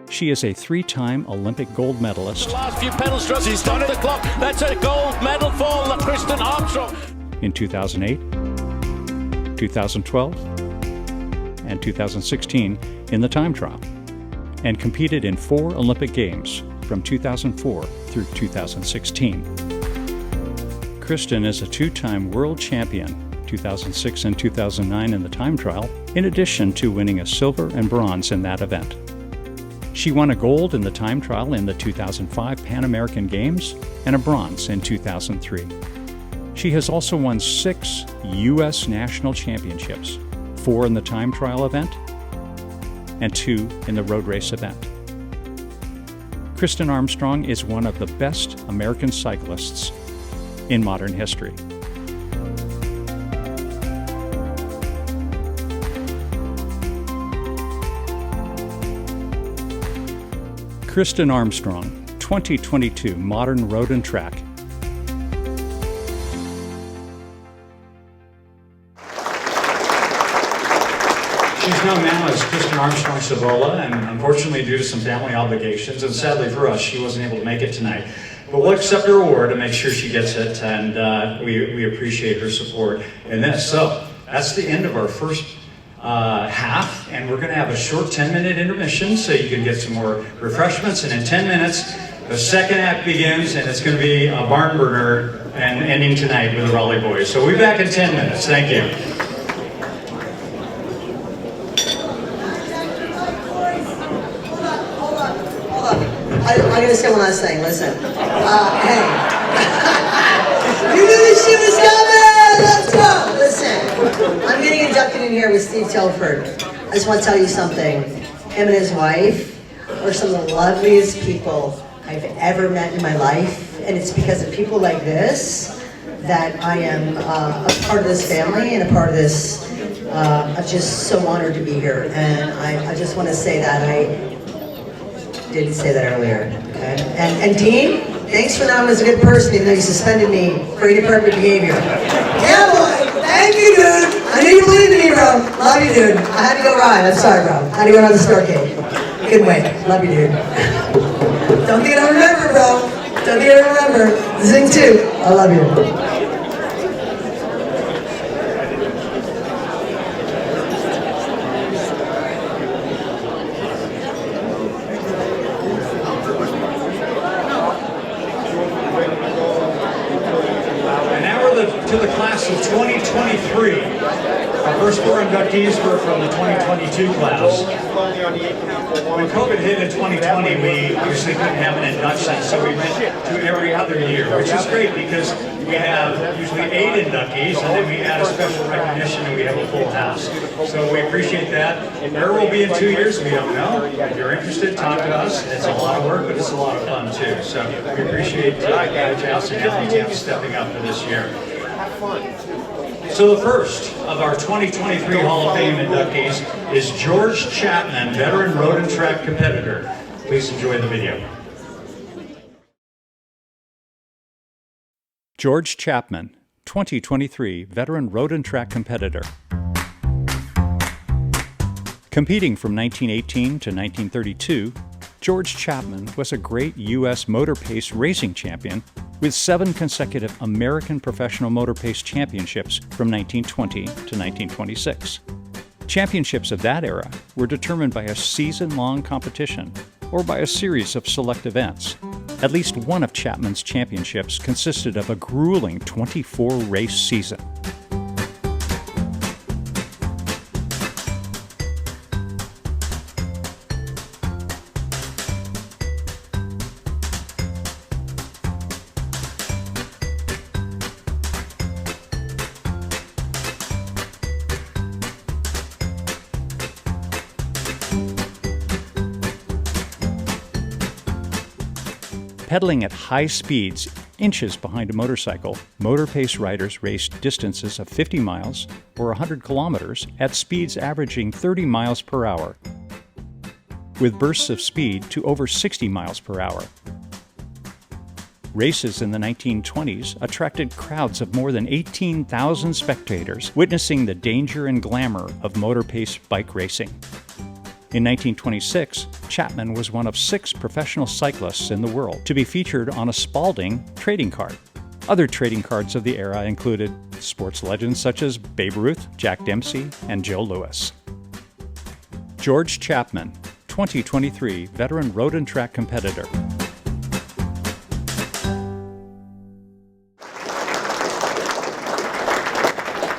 She is a three-time Olympic gold medalist. The last few pedal strokes, he's done the clock. That's a gold medal for Kristen Armstrong. In 2008, 2012, and 2016 in the time trial, and competed in 4 Olympic Games from 2004 through 2016. Kristen is a 2-time world champion, 2006 and 2009 in the time trial, in addition to winning a silver and bronze in that event. She won a gold in the time trial in the 2005 Pan American Games and a bronze in 2003. She has also won 6 U.S. national championships, 4 in the time trial event and 2 in the road race event. Kristen Armstrong is one of the best American cyclists in modern history. Kristen Armstrong, 2022 Modern Road and Track. She's known now as Kristen Armstrong Savola, and unfortunately due to some family obligations, and sadly for us, she wasn't able to make it tonight. But we'll accept her award and make sure she gets it, and we appreciate her support in this. So that's the end of our first half, and we're going to have a short 10-minute intermission so you can get some more refreshments, and in 10 minutes the second act begins, and it's going to be a barn burner and ending tonight with the Raleigh Boys. So we'll be back in 10 minutes. Thank you. I'm going to say one last thing. Listen. Hey. You knew this shit was coming! Let's go! Listen. I'm getting inducted in here with Steve Telford. I just want to tell you something. Him and his wife are some of the loveliest people I've ever met in my life. And it's because of people like this that I am a part of this family and a part of this. I'm just so honored to be here. And I just want to say that I didn't say that earlier, okay? And Dean, thanks for knowing I was a good person even though you suspended me for inappropriate behavior. Yeah, boy, thank you, dude. I knew you believed in me, bro. Love you, dude. I had to go ride. I'm sorry, bro. I had to go around the storcade. Couldn't wait. Love you, dude. Don't think I don't remember, bro. Don't think I don't remember. Zing 2. I love you. To the class of 2023. Our first 4 inductees were from the 2022 class. When COVID hit in 2020, we obviously couldn't have an induction, so we went to every other year, which is great because we have usually 8 inductees, and then we add a special recognition and we have a full house. So we appreciate that. Where we'll be in 2 years, we don't know. If you're interested, talk to us. It's a lot of work, but it's a lot of fun too. So we appreciate Joust and Anthony Tapp stepping up for this year. So the first of our 2023 Hall of Fame inductees is George Chapman, veteran road and track competitor. Please enjoy the video. George Chapman, 2023 veteran road and track competitor. Competing from 1918 to 1932, George Chapman was a great U.S. motor pace racing champion with 7 consecutive American Professional Motor Pace Championships from 1920 to 1926. Championships of that era were determined by a season-long competition or by a series of select events. At least one of Chapman's championships consisted of a grueling 24-race season. Pedaling at high speeds, inches behind a motorcycle, motor pace riders raced distances of 50 miles or 100 kilometers at speeds averaging 30 miles per hour, with bursts of speed to over 60 miles per hour. Races in the 1920s attracted crowds of more than 18,000 spectators witnessing the danger and glamour of motor pace bike racing. In 1926, Chapman was one of 6 professional cyclists in the world to be featured on a Spalding trading card. Other trading cards of the era included sports legends such as Babe Ruth, Jack Dempsey, and Joe Louis. George Chapman, 2023 veteran road and track competitor.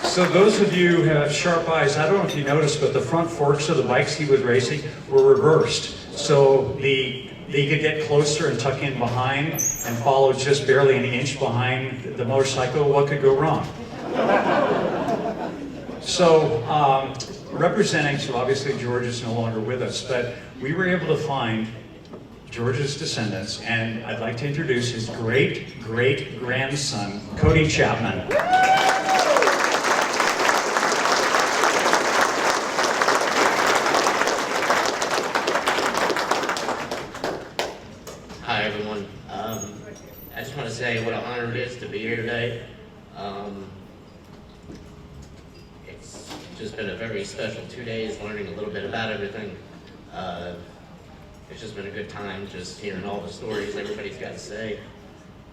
So those of you who have sharp eyes, I don't know if you noticed, but the front forks of the bikes he was racing were reversed. So they could get closer and tuck in behind and follow just barely an inch behind the motorcycle. What could go wrong? So representing, so obviously George is no longer with us, but we were able to find George's descendants, and I'd like to introduce his great-great-grandson, Cody Chapman. Hi everyone. I just want to say what an honor it is to be here today. It's just been a very special 2 days learning a little bit about everything. It's just been a good time just hearing all the stories everybody's got to say,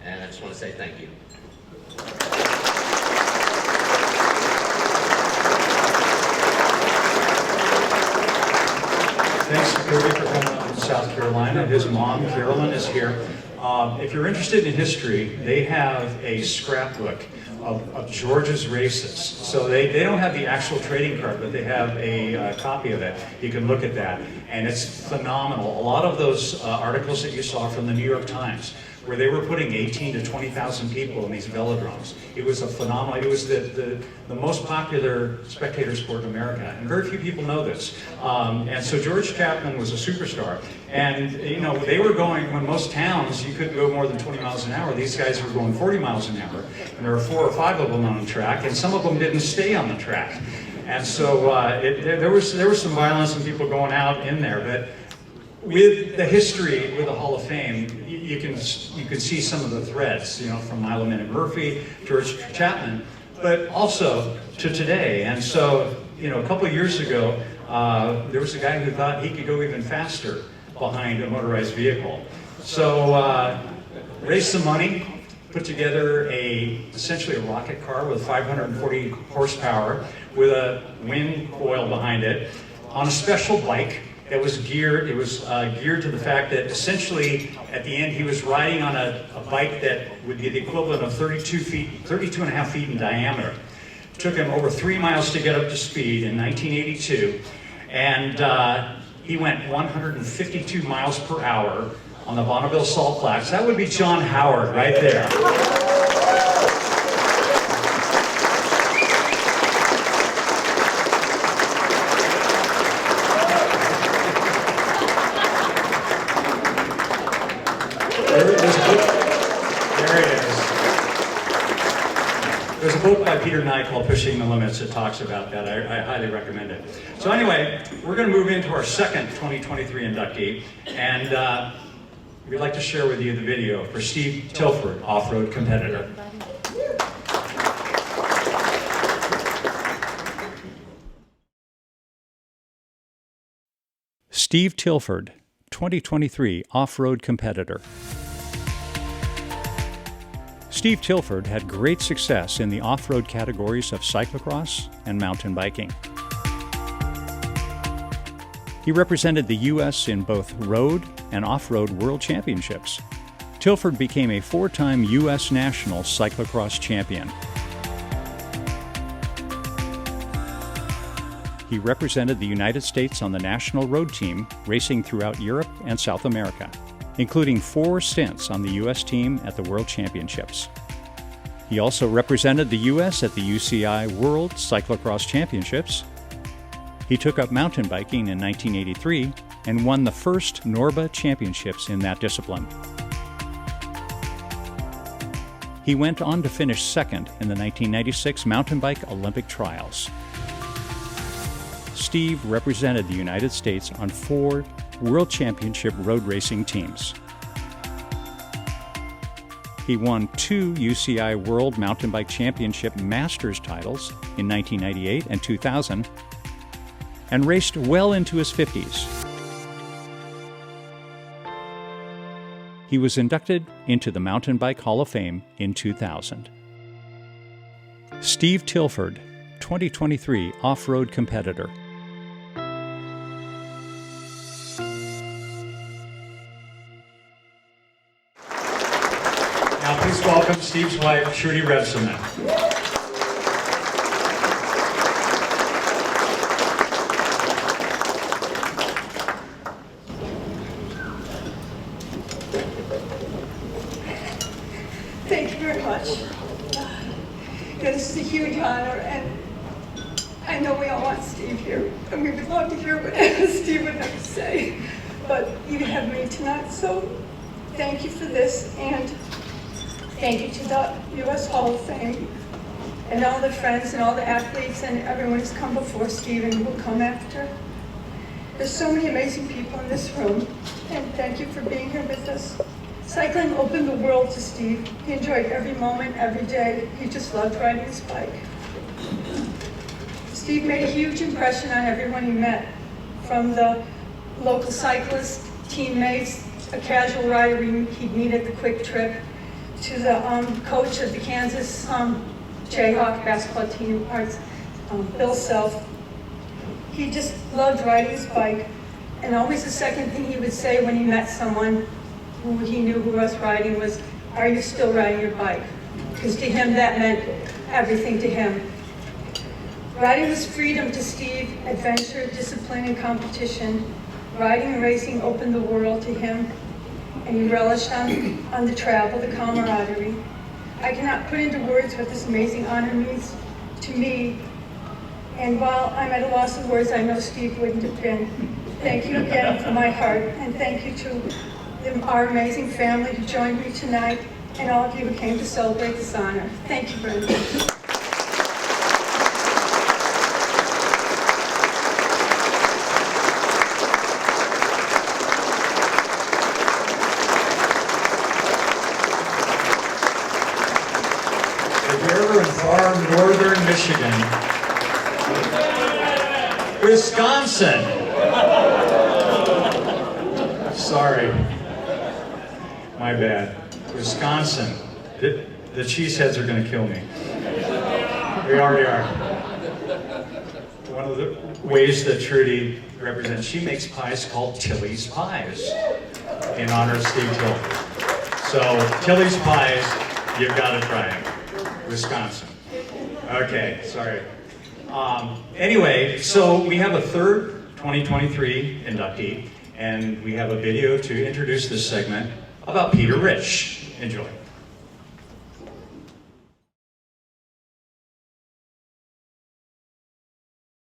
and I just want to say thank you. Thanks to Cody for coming up from South Carolina. His mom, Carolyn, is here. If you're interested in history, they have a scrapbook of George's races. So they don't have the actual trading card, but they have a copy of it. You can look at that, and it's phenomenal. A lot of those articles that you saw from the New York Times, where they were putting 18 to 20,000 people in these velodromes. It was a phenomenal, it was the most popular spectator sport in America, and very few people know this. And so George Chapman was a superstar. And you know, they were going, when most towns, you couldn't go more than 20 miles an hour, these guys were going 40 miles an hour. And there were 4 or 5 of them on the track, and some of them didn't stay on the track. And so there was some violence and people going out in there, but with the history, with the Hall of Fame, you can see some of the threads, you know, from Milo and Murphy, George Chapman, but also to today. And so, you know, a couple of years ago, there was a guy who thought he could go even faster behind a motorized vehicle. So raised some money, put together essentially a rocket car with 540 horsepower with a wind coil behind it on a special bike. It was geared to the fact that essentially at the end he was riding on a bike that would be the equivalent of 32 and a half feet in diameter. It took him over 3 miles to get up to speed in 1982, and he went 152 miles per hour on the Bonneville Salt Flats. That would be John Howard right there. There's a book by Peter Nye called Pushing the Limits that talks about that. I highly recommend it. So anyway, we're going to move into our second 2023 inductee, and we'd like to share with you the video for Steve Tilford, off-road competitor. Steve Tilford, 2023 off-road competitor. Steve Tilford had great success in the off-road categories of cyclocross and mountain biking. He represented the U.S. in both road and off-road world championships. Tilford became a 4-time U.S. national cyclocross champion. He represented the United States on the national road team, racing throughout Europe and South America, including 4 stints on the U.S. team at the World Championships. He also represented the U.S. at the UCI World Cyclocross Championships. He took up mountain biking in 1983 and won the first Norba Championships in that discipline. He went on to finish second in the 1996 mountain bike Olympic trials. Steve represented the United States on 4 World Championship road racing teams. He won 2 UCI World Mountain Bike Championship Masters titles in 1998 and 2000, and raced well into his 50s. He was inducted into the Mountain Bike Hall of Fame in 2000. Steve Tilford, 2023 off-road competitor. Now please welcome Steve's wife, Trudy Rebselman. Thank you very much. This is a huge honor, and I know we all want Steve here, and we would love to hear what Steve would have to say, but you have me tonight, so thank you for this, and thank you to the U.S. Hall of Fame, and all the friends and all the athletes and everyone who's come before Steve and will come after. There's so many amazing people in this room, and thank you for being here with us. Cycling opened the world to Steve. He enjoyed every moment, every day. He just loved riding his bike. Steve made a huge impression on everyone he met, from the local cyclists, teammates, a casual rider he'd meet at the Quick Trip, to the coach of the Kansas Jayhawk basketball team, Bill Self. He just loved riding his bike, and always the second thing he would say when he met someone who he knew who was riding was, "Are you still riding your bike?" Because to him that meant everything to him. Riding was freedom to Steve, adventure, discipline, and competition. Riding and racing opened the world to him, and he relished on the travel, the camaraderie. I cannot put into words what this amazing honor means to me, and while I'm at a loss of words, I know Steve wouldn't have been. Thank you again from my heart, and thank you to our amazing family who joined me tonight, and all of you who came to celebrate this honor. Thank you very much. In far northern Michigan, Wisconsin. Sorry, my bad. Wisconsin. The cheeseheads are going to kill me. We already are. One of the ways that Trudy represents, she makes pies called Tilly's Pies in honor of Steve Tilford. So Tilly's Pies, you've got to try them. Wisconsin. Okay, sorry. Anyway, so we have a third 2023 inductee, and we have a video to introduce this segment about Peter Rich. Enjoy.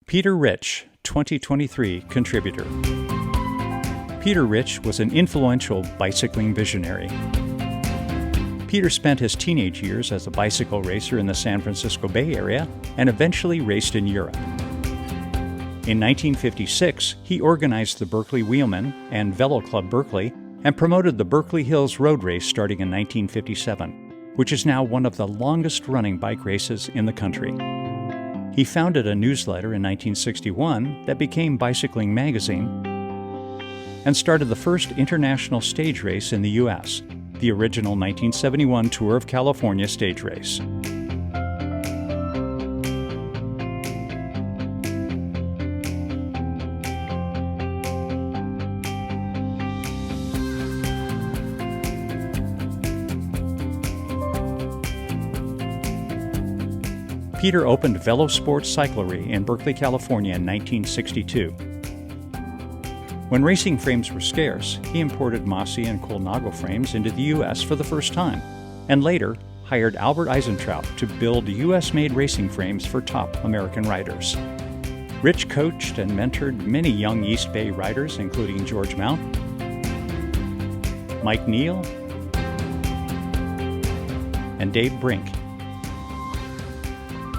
Peter Rich, 2023 contributor. Peter Rich was an influential bicycling visionary. Peter spent his teenage years as a bicycle racer in the San Francisco Bay Area and eventually raced in Europe. In 1956, he organized the Berkeley Wheelmen and Velo Club Berkeley and promoted the Berkeley Hills Road Race starting in 1957, which is now one of the longest-running bike races in the country. He founded a newsletter in 1961 that became Bicycling Magazine and started the first international stage race in the U.S., the original 1971 Tour of California stage race. Peter opened Velosport Cyclery in Berkeley, California in 1962. When racing frames were scarce, he imported Mossy and Colnago frames into the U.S. for the first time, and later hired Albert Eisentraut to build U.S.-made racing frames for top American riders. Rich coached and mentored many young East Bay riders, including George Mount, Mike Neal, and Dave Brink,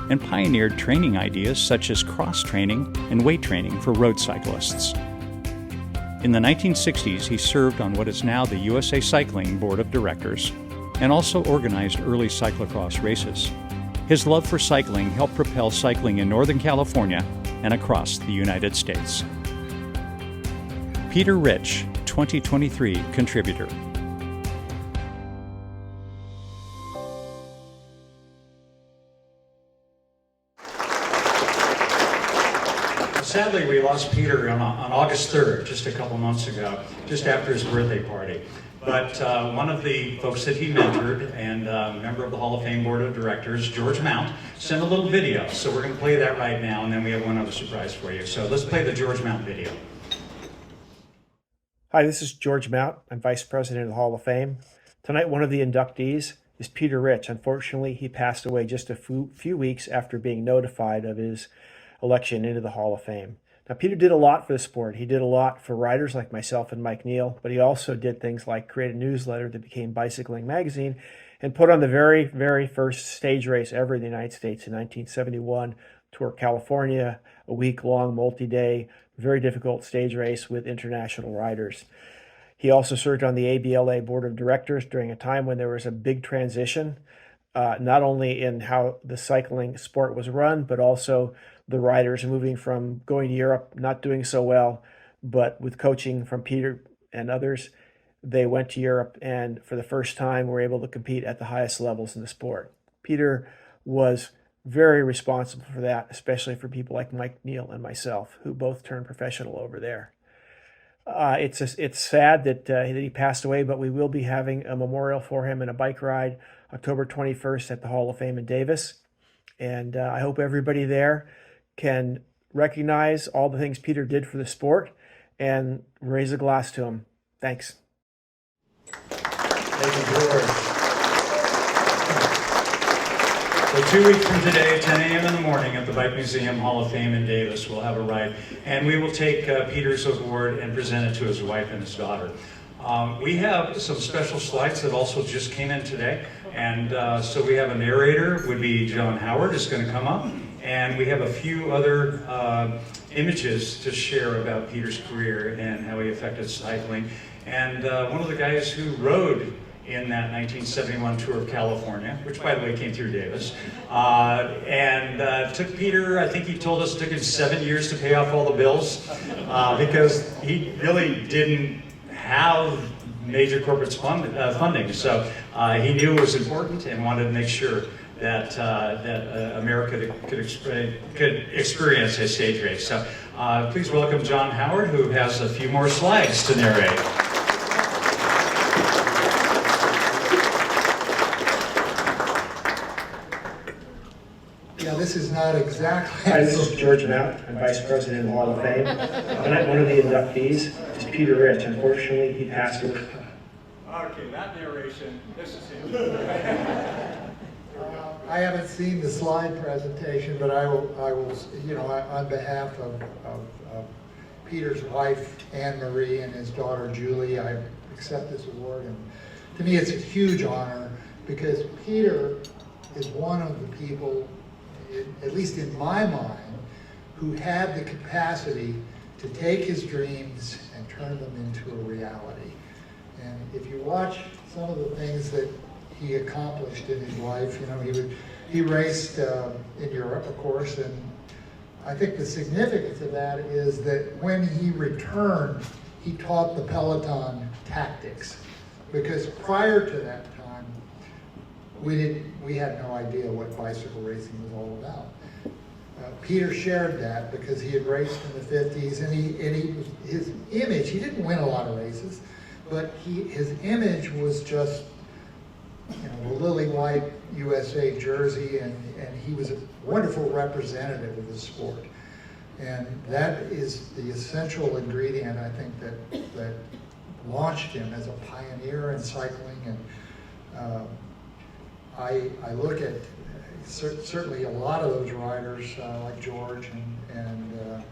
and pioneered training ideas such as cross-training and weight training for road cyclists. In the 1960s, he served on what is now the USA Cycling Board of Directors and also organized early cyclocross races. His love for cycling helped propel cycling in Northern California and across the United States. Peter Rich, 2023 contributor. Sadly, we lost Peter on August 3rd, just a couple months ago, just after his birthday party. But one of the folks that he mentored and member of the Hall of Fame Board of Directors, George Mount, sent a little video. So we're going to play that right now, and then we have one other surprise for you. So let's play the George Mount video. Hi, this is George Mount. I'm Vice President of the Hall of Fame. Tonight, one of the inductees is Peter Rich. Unfortunately, he passed away just a few weeks after being notified of his election into the Hall of Fame. Now, Peter did a lot for the sport. He did a lot for riders like myself and Mike Neal, but he also did things like create a newsletter that became Bicycling Magazine and put on the very, very first stage race ever in the United States in 1971, Tour California, a week-long, multi-day, very difficult stage race with international riders. He also served on the ABLA Board of Directors during a time when there was a big transition, not only in how the cycling sport was run, but also the riders moving from going to Europe, not doing so well, but with coaching from Peter and others, they went to Europe and for the first time were able to compete at the highest levels in the sport. Peter was very responsible for that, especially for people like Mike Neal and myself, who both turned professional over there. It's sad that he passed away, but we will be having a memorial for him and a bike ride October 21st at the Hall of Fame in Davis. And I hope everybody there can recognize all the things Peter did for the sport and raise a glass to him. Thanks. Thank you, George. So 2 weeks from today, 10 a.m. in the morning at the Bike Museum Hall of Fame in Davis, we'll have a ride. And we will take Peter's award and present it to his wife and his daughter. We have some special slides that also just came in today. And so we have a narrator, would be John Howard, is going to come up. And we have a few other images to share about Peter's career and how he affected cycling. And one of the guys who rode in that 1971 Tour of California, which by the way came through Davis, and took Peter, I think he told us, took him 7 years to pay off all the bills because he really didn't have major corporate funding. So he knew it was important and wanted to make sure that America could experience a stage race. So please welcome John Howard, who has a few more slides to narrate. Yeah, this is not exactly... Hi, this is George Mount. I'm Vice President of the Hall of Fame. Tonight, one of the inductees is Peter Rich. Unfortunately, he passed away. Okay, that narration, this is him. I haven't seen the slide presentation, but I will, you know, on behalf of Peter's wife, Anne Marie, and his daughter, Julie, I accept this award. And to me, it's a huge honor because Peter is one of the people, at least in my mind, who had the capacity to take his dreams and turn them into a reality. And if you watch some of the things that he accomplished in his life, you know, he raced in Europe, of course, and I think the significance of that is that when he returned, he taught the peloton tactics, because prior to that time, we had no idea what bicycle racing was all about. Peter shared that because he had raced in the 50s, and his image, he didn't win a lot of races, but his image was just, you know, the lily white USA jersey, and he was a wonderful representative of the sport. And that is the essential ingredient, I think, that launched him as a pioneer in cycling. And I look at certainly a lot of those riders like George and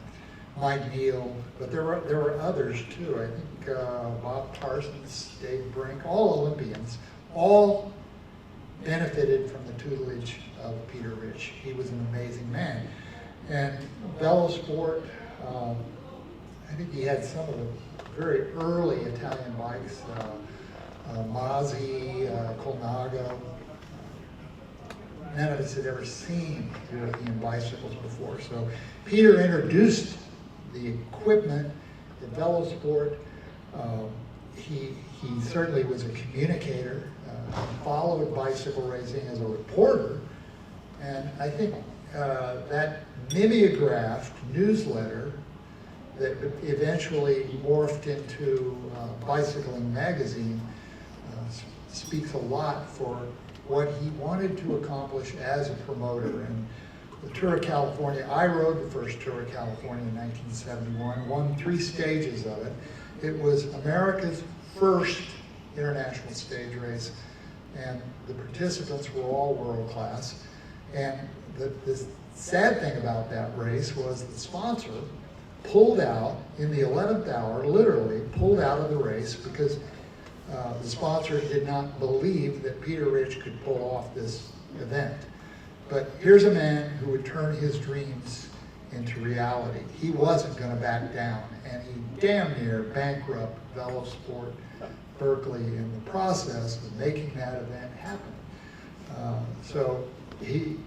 Mike Neal, but there were others too. I think Bob Parsons, Dave Brink, all Olympians, all benefited from the tutelage of Peter Rich. He was an amazing man. And Velosport, I think he had some of the very early Italian bikes, Mazzi, Colnago. None of us had ever seen European bicycles before. So Peter introduced the equipment, the Velosport. He certainly was a communicator, followed bicycle racing as a reporter, and I think that mimeographed newsletter that eventually morphed into Bicycling Magazine speaks a lot for what he wanted to accomplish as a promoter. And the Tour of California, I rode the first Tour of California in 1971, won 3 stages of it. It was America's first international stage race, and the participants were all world class. And the sad thing about that race was the sponsor pulled out in the 11th hour, literally pulled out of the race because the sponsor did not believe that Peter Rich could pull off this event. But here's a man who would turn his dreams into reality. He wasn't going to back down, and he damn near bankrupt Velosport Berkeley in the process of making that event happen. So he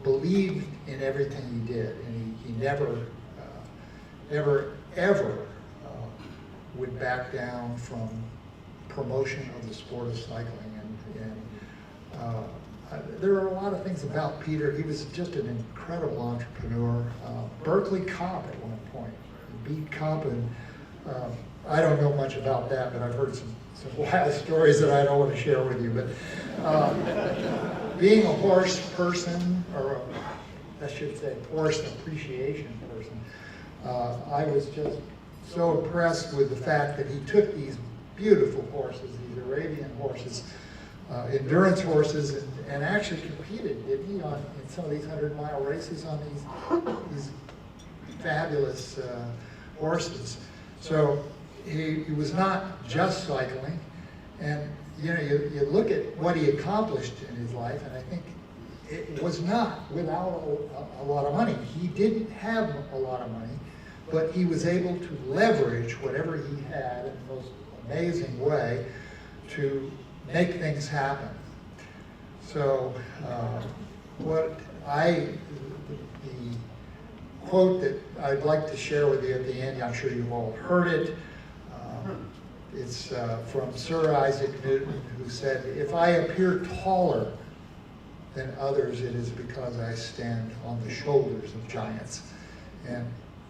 believed in everything he did, and he never, ever would back down from promotion of the sport of cycling. There are a lot of things about Peter. He was just an incredible entrepreneur. Berkeley Cup at one point. He beat Cup, and I don't know much about that, but I've heard some wild stories that I don't want to share with you. But being a horse person, or I should say horse appreciation person, I was just so impressed with the fact that he took these beautiful horses, these Arabian horses, endurance horses, and actually competed, didn't he, in some of these 100-mile races on these fabulous horses. So he was not just cycling, and you look at what he accomplished in his life, and I think it was not without a lot of money. He didn't have a lot of money, but he was able to leverage whatever he had in the most amazing way to make things happen. So the quote that I'd like to share with you at the end, I'm sure you've all heard it. It's from Sir Isaac Newton, who said, "If I appear taller than others, it is because I stand on the shoulders of giants." And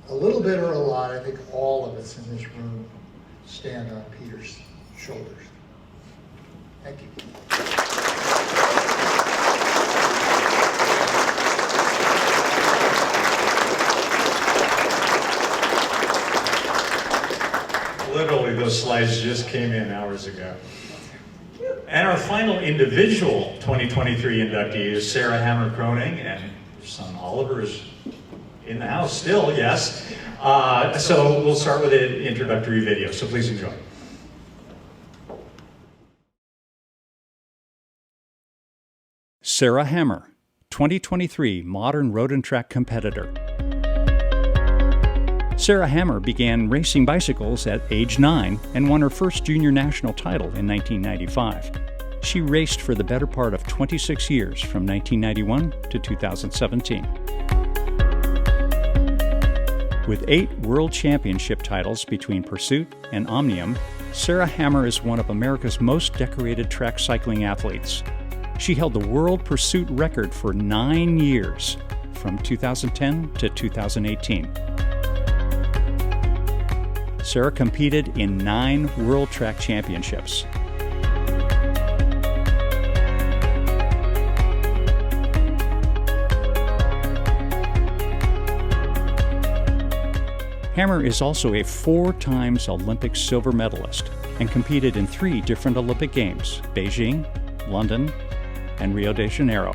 a little bit or a lot, I think all of us in this room stand on Peter's shoulders. Thank you. Literally, those slides just came in hours ago. And our final individual 2023 inductee is Sarah Hammer Croning, and her son Oliver is in the house still, yes. So we'll start with an introductory video, so please enjoy. Sarah Hammer, 2023 Modern Road and Track Competitor. Sarah Hammer began racing bicycles at age 9 and won her first junior national title in 1995. She raced for the better part of 26 years from 1991 to 2017. With 8 world championship titles between Pursuit and Omnium, Sarah Hammer is one of America's most decorated track cycling athletes. She held the world Pursuit record for 9 years, from 2010 to 2018. Sarah competed in 9 World Track Championships. Hammer is also a 4 times Olympic silver medalist and competed in 3 different Olympic Games: Beijing, London, and Rio de Janeiro.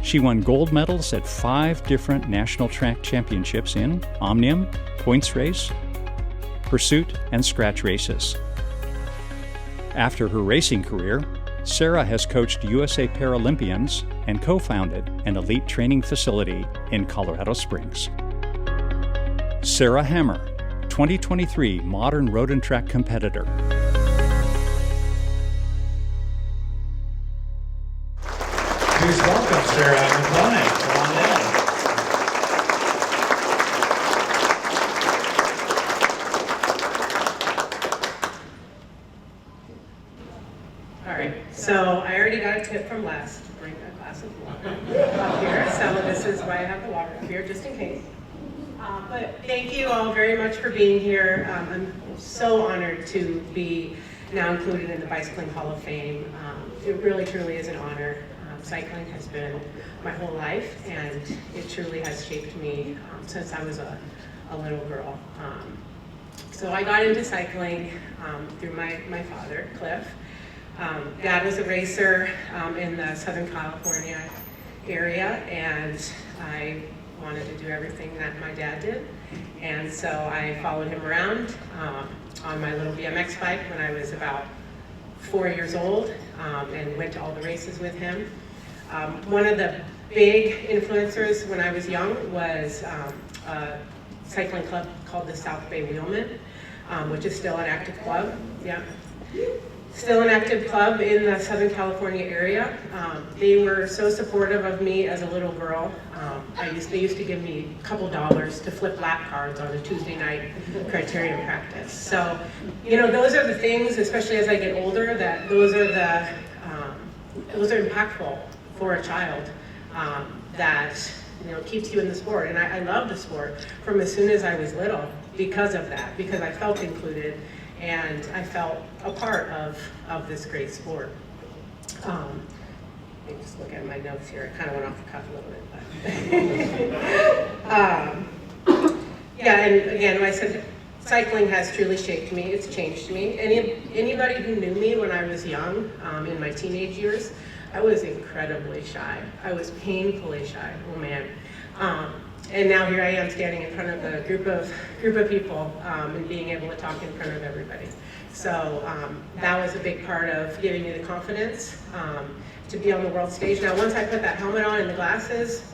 She won gold medals at 5 different national track championships in Omnium, points race, Pursuit, and scratch races. After her racing career, Sarah has coached USA Paralympians and co-founded an elite training facility in Colorado Springs. Sarah Hammer, 2023 Modern Road and Track Competitor. Please welcome Sarah McClellan. Come on in. All right, so I already got a tip from Les to bring a glass of water up here. So this is why I have the water up here, just in case. But thank you all very much for being here. I'm so honored to be now included in the Bicycling Hall of Fame. It really, truly is an honor. Cycling has been my whole life, and it truly has shaped me since I was a little girl. So I got into cycling through my father, Cliff. Dad was a racer in the Southern California area, and I wanted to do everything that my dad did. And so I followed him around on my little BMX bike when I was about 4 years old, and went to all the races with him. One of the big influencers when I was young was a cycling club called the South Bay Wheelmen, which is still an active club. Yeah. Still an active club in the Southern California area. They were so supportive of me as a little girl. They used to give me a couple dollars to flip lap cards on a Tuesday night criterium practice. So, you know, those are the things, especially as I get older, that those are impactful for a child, that, you know, keeps you in the sport. And I love the sport from as soon as I was little because of that, because I felt included and I felt a part of this great sport. Let me just look at my notes here. I kind of went off the cuff a little bit. Yeah, and again, I said cycling has truly shaped me. It's changed me. Anybody who knew me when I was young, in my teenage years, I was incredibly shy. I was painfully shy. Oh man. And now here I am standing in front of a group of people and being able to talk in front of everybody. So that was a big part of giving me the confidence to be on the world stage. Now once I put that helmet on and the glasses,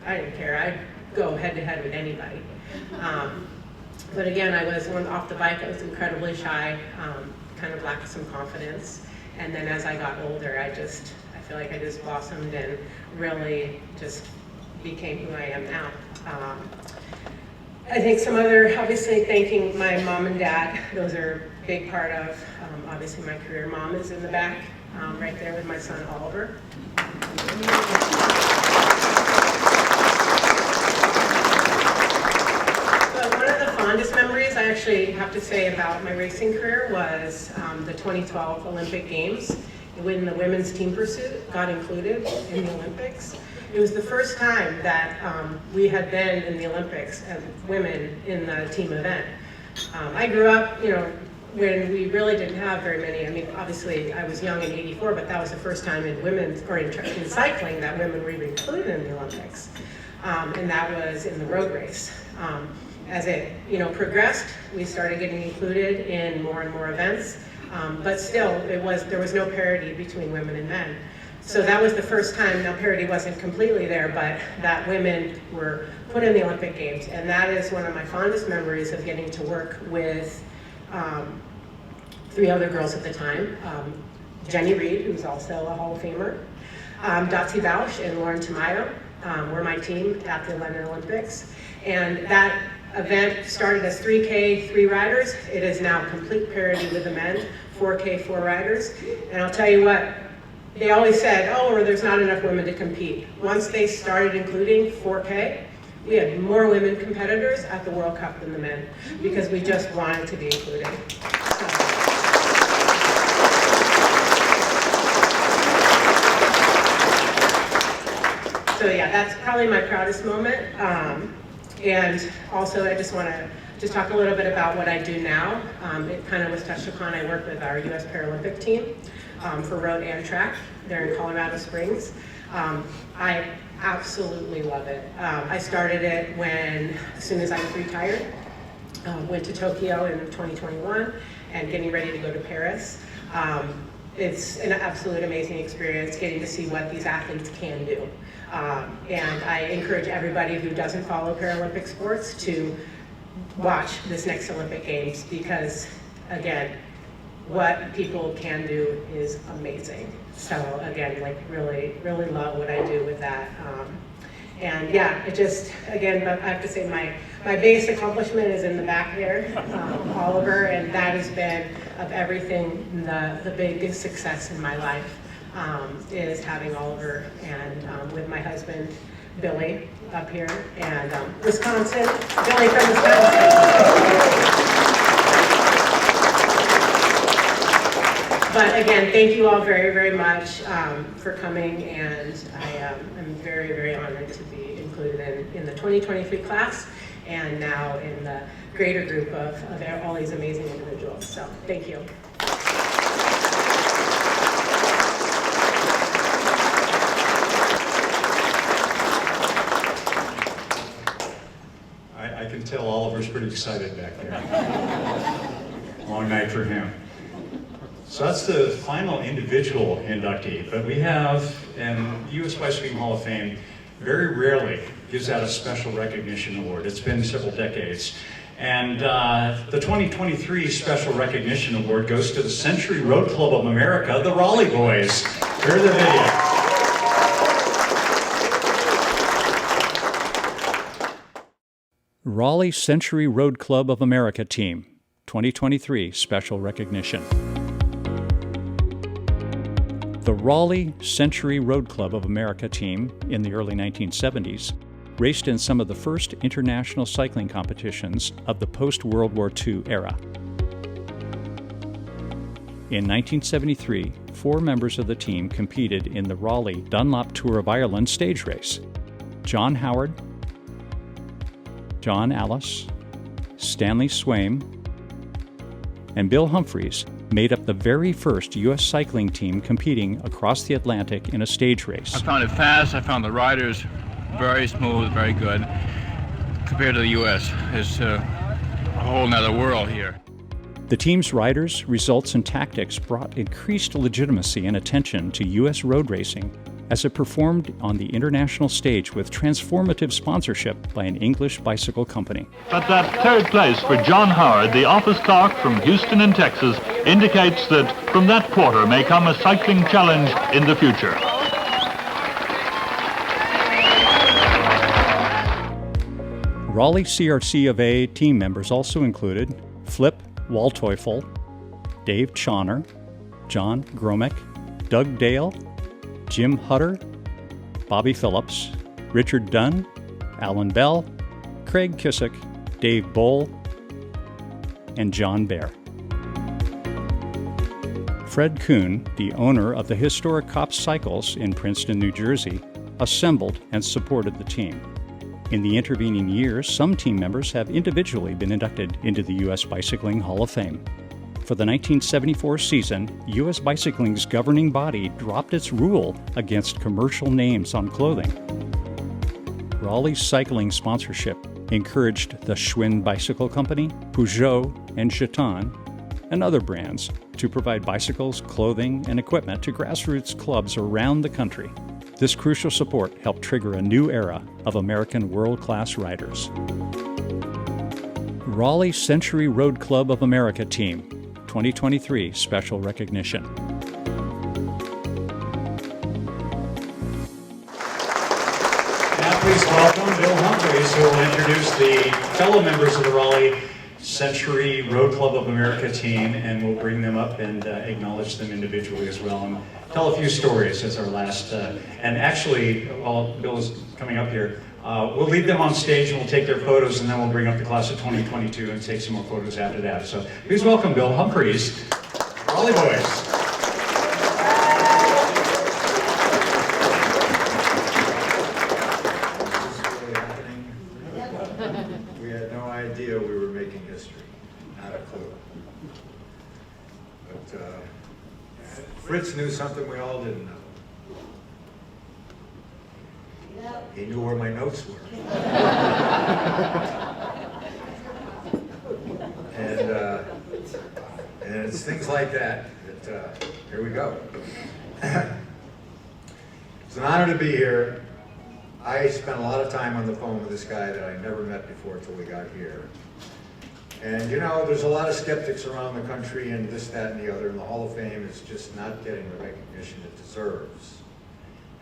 I didn't care. I'd go head to head with anybody. But again, I was off the bike, I was incredibly shy, kind of lacked some confidence. And then as I got older, I feel like I just blossomed and really just became who I am now. I think obviously thanking my mom and dad, those are a big part of, obviously my career. Mom is in the back, right there with my son Oliver. But one of the fondest memories I actually have to say about my racing career was the 2012 Olympic Games, when the women's team pursuit got included in the Olympics. It was the first time that we had been in the Olympics as women in the team event. I grew up, you know, when we really didn't have very many. I mean, obviously I was young in '84, but that was the first time in in cycling that women were even included in the Olympics. And that was in the road race. As it, you know, progressed, we started getting included in more and more events. But still, there was no parity between women and men. So that was the first time. Now parity wasn't completely there, but that women were put in the Olympic Games. And that is one of my fondest memories of getting to work with 3 other girls at the time. Jenny Reed, who's also a Hall of Famer, Dotsie Bausch and Lauren Tamayo were my team at the London Olympics. And that event started as 3K, 3 riders. It is now complete parity with the men, 4K, 4 riders. And I'll tell you what, they always said, oh, or there's not enough women to compete. Once they started including 4K, we had more women competitors at the World Cup than the men, because we just wanted to be included. So yeah, that's probably my proudest moment. And also I just want to talk a little bit about what I do now. It kind of was touched upon. I work with our US Paralympic team for road and track. They're in Colorado Springs. I absolutely love it. I started it as soon as I was retired. Went to Tokyo in 2021 and getting ready to go to Paris. it's an absolute amazing experience getting to see what these athletes can do. And I encourage everybody who doesn't follow Paralympic sports to watch this next Olympic Games, because again, what people can do is amazing. So again, like really love what I do with that. And yeah, it just, again, I have to say my biggest accomplishment is in the back there, Oliver, and that has been, of everything, the biggest success in my life is having Oliver, and with my husband, Billy, up here, and Wisconsin, Billy from Wisconsin. But again, thank you all very, very much for coming, and I'm very, very honored to be included in the 2023 class, and now in the greater group of all these amazing individuals. So thank you. I can tell Oliver's pretty excited back there. Long night for him. So that's the final individual inductee, but we have, and the U.S. Bicycling Hall of Fame very rarely gives out a special recognition award. It's been several decades. And the 2023 Special Recognition Award goes to the Century Road Club of America, the Raleigh Boys. Here's the video. Raleigh Century Road Club of America Team, 2023 Special Recognition. The Raleigh Century Road Club of America team in the early 1970s raced in some of the first international cycling competitions of the post-World War II era. In 1973, 4 members of the team competed in the Raleigh Dunlop Tour of Ireland stage race. John Howard, John Alice, Stanley Swaim, and Bill Humphreys made up the very first U.S. cycling team competing across the Atlantic in a stage race. I found it fast. I found the riders very smooth, very good. Compared to the U.S., it's a whole nother world here. The team's riders, results, and tactics brought increased legitimacy and attention to U.S. road racing as it performed on the international stage with transformative sponsorship by an English bicycle company. But that third place for John Howard, the office clerk from Houston in Texas, indicates that from that quarter may come a cycling challenge in the future. Raleigh CRC of A team members also included Flip Walteufel, Dave Chauner, John Gromick, Doug Dale, Jim Hutter, Bobby Phillips, Richard Dunn, Alan Bell, Craig Kissick, Dave Bowl, and John Baer. Fred Kuhn, the owner of the historic Kopp's Cycles in Princeton, New Jersey, assembled and supported the team. In the intervening years, some team members have individually been inducted into the U.S. Bicycling Hall of Fame. For the 1974 season, U.S. Bicycling's governing body dropped its rule against commercial names on clothing. Raleigh's cycling sponsorship encouraged the Schwinn Bicycle Company, Peugeot, and Chaton, and other brands to provide bicycles, clothing, and equipment to grassroots clubs around the country. This crucial support helped trigger a new era of American world-class riders. Raleigh Century Road Club of America Team, 2023 Special Recognition. Now please welcome Bill Humphreys, who will introduce the fellow members of the Raleigh Century Road Club of America team, and we'll bring them up and acknowledge them individually as well, and tell a few stories as our last, and actually, while Bill is coming up here, we'll leave them on stage and we'll take their photos, and then we'll bring up the class of 2022 and take some more photos after that. So please welcome Bill Humphreys, Raleigh Boys. We had no idea we were making history, not a clue. But Fritz knew something we all didn't know. He knew where my notes were. And it's things like that that but here we go. It's an honor to be here. I spent a lot of time on the phone with this guy that I never met before until we got here. And you know, there's a lot of skeptics around the country and this, that, and the other, and the Hall of Fame is just not getting the recognition it deserves.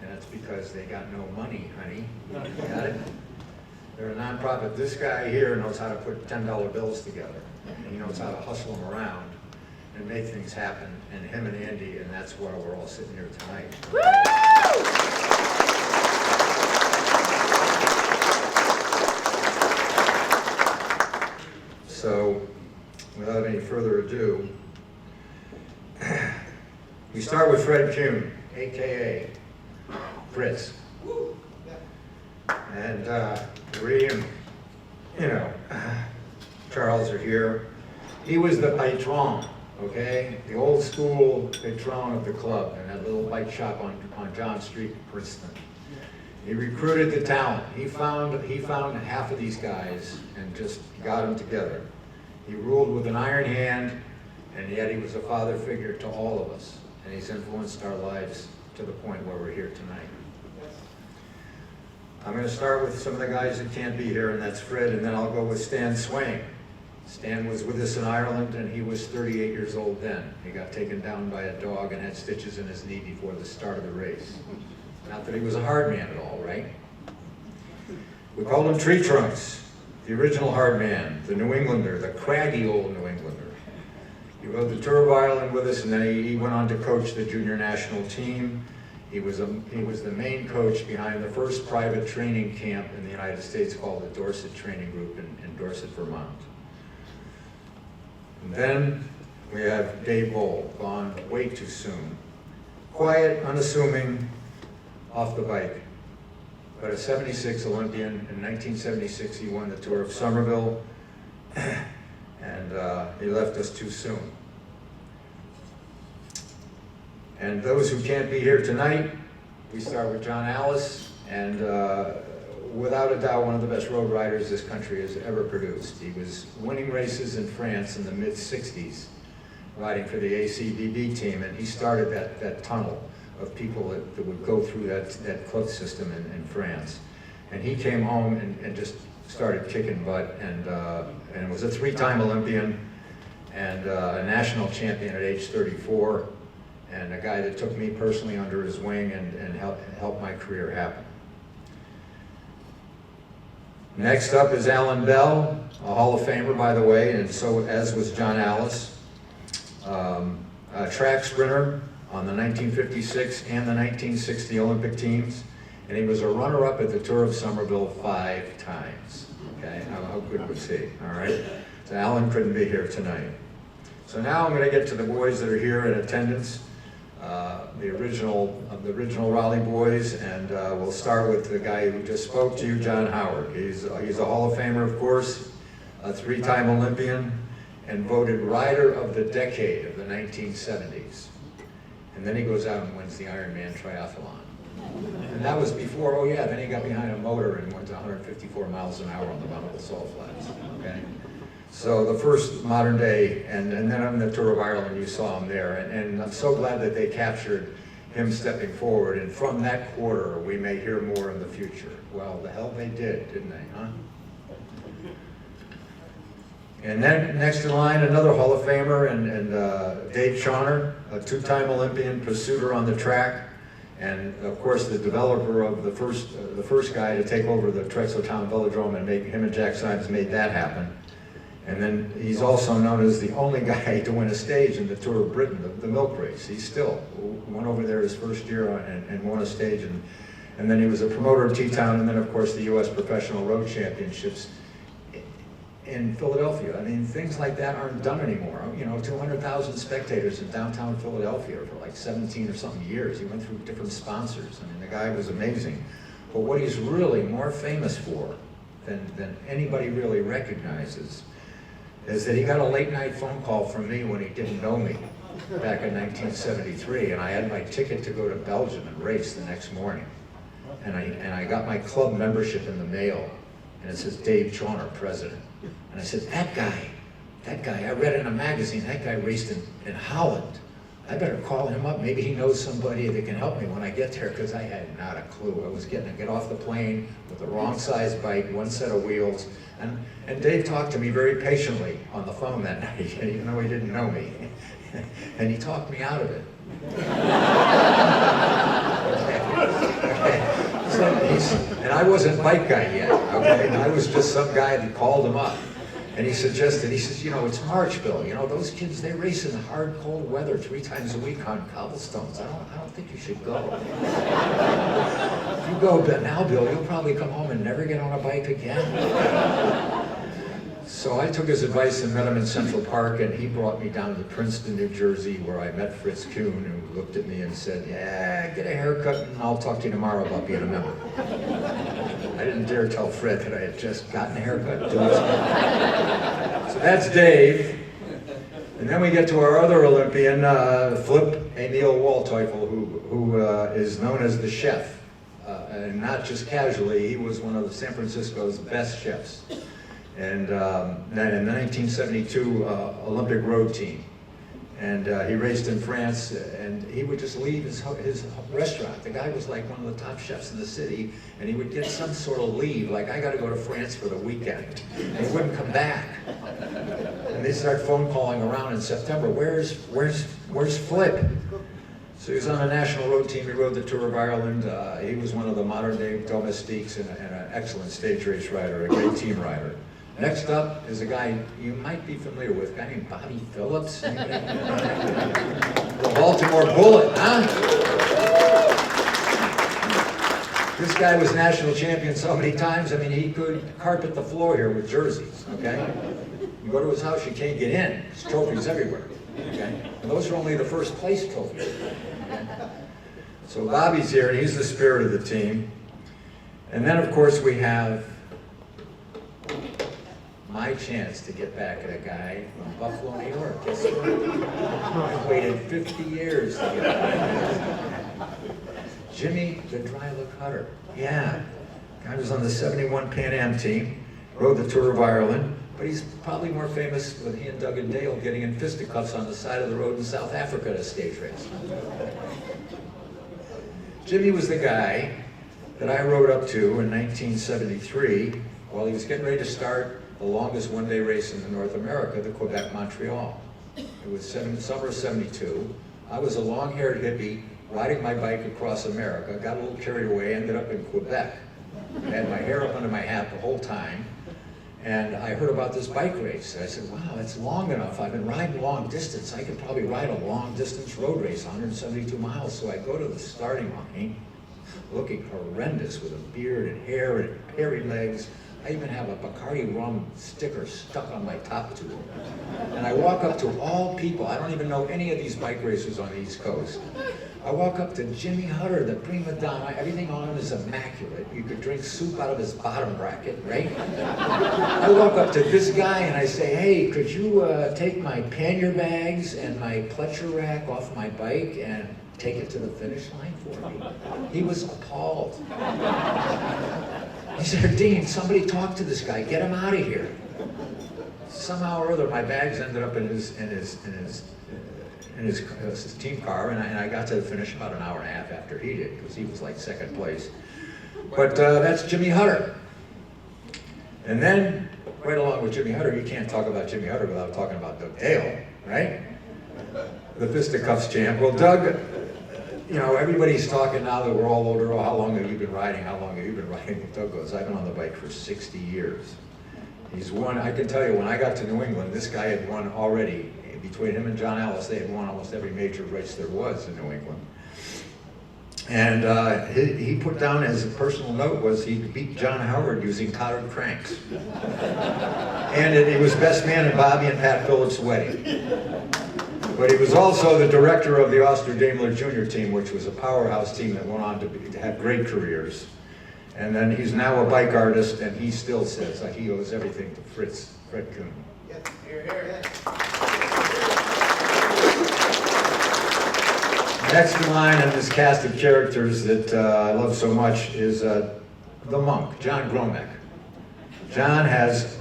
And that's because they got no money, honey. Got it? They're a nonprofit. This guy here knows how to put $10 bills together. And he knows how to hustle them around and make things happen. And him and Andy, and that's why we're all sitting here tonight. So, without any further ado, we start with Fred Kuhn, AKA Fritz. And Marie and, you know, Charles are here. He was the patron, okay? The old school patron of the club in that little bike shop on John Street in Princeton. He recruited the talent. He found half of these guys and just got them together. He ruled with an iron hand, and yet he was a father figure to all of us. And he's influenced our lives to the point where we're here tonight. I'm going to start with some of the guys that can't be here, and that's Fred, and then I'll go with Stan Swain. Stan was with us in Ireland, and he was 38 years old then. He got taken down by a dog and had stitches in his knee before the start of the race. Not that he was a hard man at all, right? We called him Tree Trunks, the original hard man, the New Englander, the craggy old New Englander. He rode the Tour of Ireland with us, and then he went on to coach the junior national team. He was the main coach behind the first private training camp in the United States called the Dorset Training Group in Dorset, Vermont. And then we have Dave Bowl, gone way too soon. Quiet, unassuming, off the bike. But a 76 Olympian. In 1976, he won the Tour of Somerville, and he left us too soon. And those who can't be here tonight, we start with John Alice, and without a doubt, one of the best road riders this country has ever produced. He was winning races in France in the mid-60s, riding for the ACBB team, and he started that tunnel of people that would go through that club system in France. And he came home and just started kicking butt, and was a three-time Olympian and a national champion at age 34, and a guy that took me personally under his wing and helped my career happen. Next up is Alan Bell, a Hall of Famer, by the way, and so as was John Alice, a track sprinter on the 1956 and the 1960 Olympic teams, and he was a runner-up at the Tour of Somerville 5 times. Okay, how good was he? All right, so Alan couldn't be here tonight. So now I'm going to get to the boys that are here in attendance, the original Raleigh boys, and we'll start with the guy who just spoke to you, John Howard. He's a Hall of Famer, of course, a three-time Olympian, and voted Rider of the Decade of the 1970s. And then he goes out and wins the Ironman triathlon. And that was before, oh yeah, then he got behind a motor and went to 154 miles an hour on the Mount Salt Flats, okay? So the first modern day, and then on the Tour of Ireland, you saw him there. And I'm so glad that they captured him stepping forward. And from that quarter, we may hear more in the future. Well, the hell they did, didn't they, huh? And then next in line, another Hall of Famer, and Dave Chauner, a two-time Olympian, pursuiter on the track, and of course the developer of the first guy to take over the Trexler Town Velodrome, and him and Jack Symes made that happen. And then he's also known as the only guy to win a stage in the Tour of Britain, the milk race. He still went over there his first year and won a stage, and then he was a promoter of T-Town, and then of course the U.S. Professional Road Championships in Philadelphia. I mean, things like that aren't done anymore. You know, 200,000 spectators in downtown Philadelphia for like 17 or something years. He went through different sponsors. I mean, the guy was amazing. But what he's really more famous for than anybody really recognizes is that he got a late night phone call from me when he didn't know me back in 1973, and I had my ticket to go to Belgium and race the next morning. And I got my club membership in the mail, and it says Dave Chauner, president. And I said, that guy, I read in a magazine, that guy raced in Holland. I better call him up. Maybe he knows somebody that can help me when I get there, because I had not a clue. I was getting to get off the plane with the wrong size bike, one set of wheels. And Dave talked to me very patiently on the phone that night, even though he didn't know me. And he talked me out of it. And I wasn't bike guy yet, okay? And I was just some guy that called him up. And he suggested, he says, you know, it's March, Bill. You know, those kids, they race in hard, cold weather 3 times a week on cobblestones. I don't think you should go. If you go now, Bill, you'll probably come home and never get on a bike again. So I took his advice and met him in Central Park, and he brought me down to Princeton, New Jersey, where I met Fritz Kuhn, who looked at me and said, yeah, get a haircut and I'll talk to you tomorrow about being a member. I didn't dare tell Fred that I had just gotten a haircut. So that's Dave. And then we get to our other Olympian, Flip Emil Waldteufel, who is known as the chef. And not just casually, he was one of the San Francisco's best chefs. And then in the 1972 Olympic road team. And he raced in France, and he would just leave his restaurant. The guy was like one of the top chefs in the city, and he would get some sort of leave, like, I gotta go to France for the weekend. And he wouldn't come back. And they start phone calling around in September, where's Flip? So he was on a national road team. He rode the Tour of Ireland. He was one of the modern day domestiques and an excellent stage race rider, a great team rider. Next up is a guy you might be familiar with, a guy named Bobby Phillips. The Baltimore Bullet, huh? This guy was national champion so many times, I mean, he could carpet the floor here with jerseys, okay? You go to his house, you can't get in. There's trophies everywhere, okay? And those are only the first place trophies. Okay? So Bobby's here, and he's the spirit of the team. And then, of course, we have my chance to get back at a guy from Buffalo, New York. I waited 50 years to get back. Jimmy the Dry Look Hutter. Yeah. Guy was on the 71 Pan Am team, rode the Tour of Ireland, but he's probably more famous with he and Doug and Dale getting in fisticuffs on the side of the road in South Africa at a stage race. Jimmy was the guy that I rode up to in 1973 while he was getting ready to start the longest one-day race in North America, the Quebec-Montreal. It was summer of '72. I was a long-haired hippie riding my bike across America, got a little carried away, ended up in Quebec. I had my hair up under my hat the whole time, and I heard about this bike race. I said, wow, it's long enough. I've been riding long distance. I could probably ride a long-distance road race, 172 miles. So I go to the starting line, looking horrendous with a beard and hair and hairy legs. I even have a Bacardi rum sticker stuck on my top tube. And I walk up to all people, I don't even know any of these bike racers on the East Coast. I walk up to Jimmy Hutter, the prima donna, everything on him is immaculate. You could drink soup out of his bottom bracket, right? I walk up to this guy and I say, hey, could you take my pannier bags and my Pletcher rack off my bike and take it to the finish line for me? He was appalled. He said, Dean, somebody talk to this guy, get him out of here. Somehow or other, my bags ended up in his team car, and I got to the finish about an hour and a half after he did, because he was like second place. But that's Jimmy Hutter. And then, right along with Jimmy Hutter, you can't talk about Jimmy Hutter without talking about Doug Dale, right? The fisticuffs champ. Well, Doug, you know, everybody's talking now that we're all older. Oh, how long have you been riding? How long have you been riding? And Doug goes, I've been on the bike for 60 years. He's won, I can tell you, when I got to New England, this guy had won already. Between him and John Alice, they had won almost every major race there was in New England. And he put down as a personal note was he beat John Howard using collared cranks. And he was best man in Bobby and Pat Phillips' wedding. But he was also the director of the Oster-Daimler Jr. team, which was a powerhouse team that went on to have great careers. And then he's now a bike artist, and he still says that he owes everything to Fred Kuhn. Yes, here, here. Next in line in this cast of characters that I love so much is the monk, John Gromek. John has,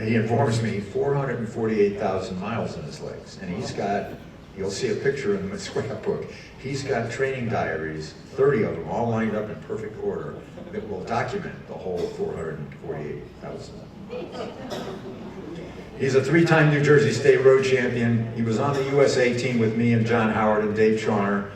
he informs me, 448,000 miles in his legs, and You'll see a picture in the scrapbook. He's got training diaries, 30 of them, all lined up in perfect order, that will document the whole 448,000. He's a 3-time New Jersey State Road Champion. He was on the USA team with me and John Howard and Dave Chauner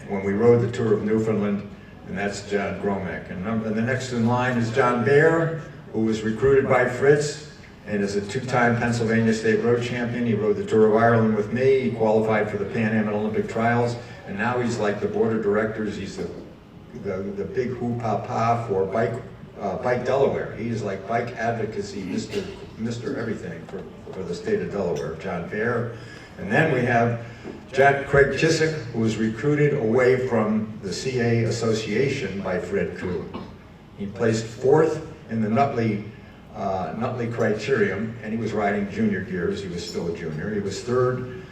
when we rode the Tour of Newfoundland, and that's John Gromek. And the next in line is John Baer, who was recruited by Fritz and is a 2-time Pennsylvania State Road Champion. He rode the Tour of Ireland with me. He qualified for the Pan Am Olympic Trials, and now he's like the board of directors. He's the big hoo-pa-pa for Bike Delaware. He's like bike advocacy, Mr. Everything for the state of Delaware, John Baer. And then we have Craig Kissick, who was recruited away from the CA Association by Fred Crew. He placed 4th in the Nutley criterium, and he was riding junior gears. He was still a junior. He was 3rd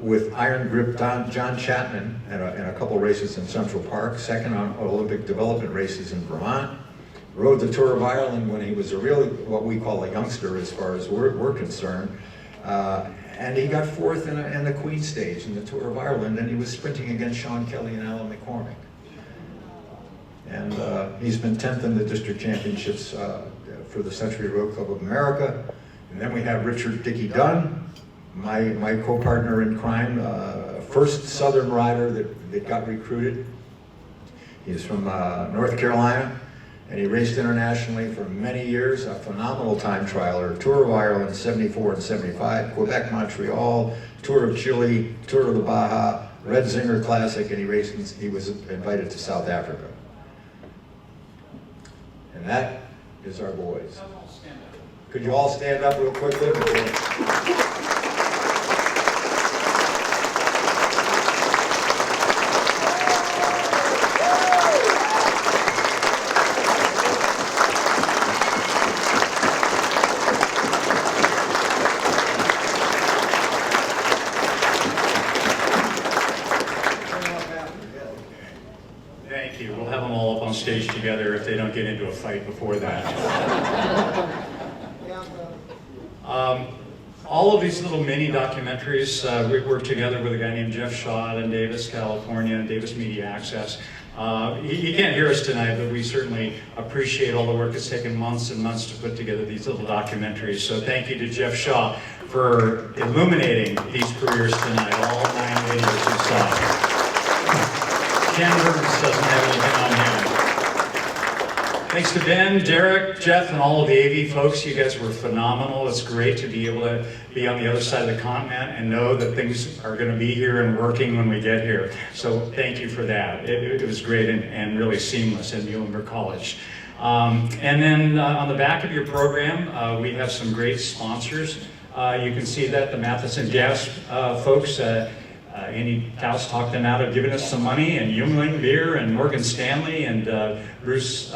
with Iron Grip John Chapman in a couple races in Central Park, 2nd on Olympic development races in Vermont. Rode the Tour of Ireland when he was a really, what we call a youngster as far as we're concerned. And he got 4th in the Queen stage in the Tour of Ireland, and he was sprinting against Sean Kelly and Alan McCormick. And he's been 10th in the district championships for the Century Road Club of America. And then we have Richard Dickey Dunn, my co-partner in crime, first Southern rider that got recruited. He's from North Carolina, and he raced internationally for many years, a phenomenal time trialer. Tour of Ireland, 74 and 75, Quebec, Montreal, Tour of Chile, Tour of the Baja, Red Zinger Classic, and he was invited to South Africa. And that is our boys. Could you all stand up real quickly? Thank you. We'll have them all up on stage together if they don't get into a fight before that. All of these little mini documentaries, we worked together with a guy named Jeff Shaw in Davis, California, and Davis Media Access. He can't hear us tonight, but we certainly appreciate all the work. It's taken months and months to put together these little documentaries. So thank you to Jeff Shaw for illuminating these careers tonight, all 9 videos you saw. Ken Burns doesn't have anything on him. Thanks to Ben, Derek, Jeff, and all of the AV folks. You guys were phenomenal. It's great to be able to be on the other side of the continent and know that things are going to be here and working when we get here. So thank you for that. It was great and really seamless at Muhlenberg College. And then on the back of your program, we have some great sponsors. You can see that the Matheson Gas folks, Andy Taus talked them out of giving us some money, and Yuengling Beer and Morgan Stanley and Bruce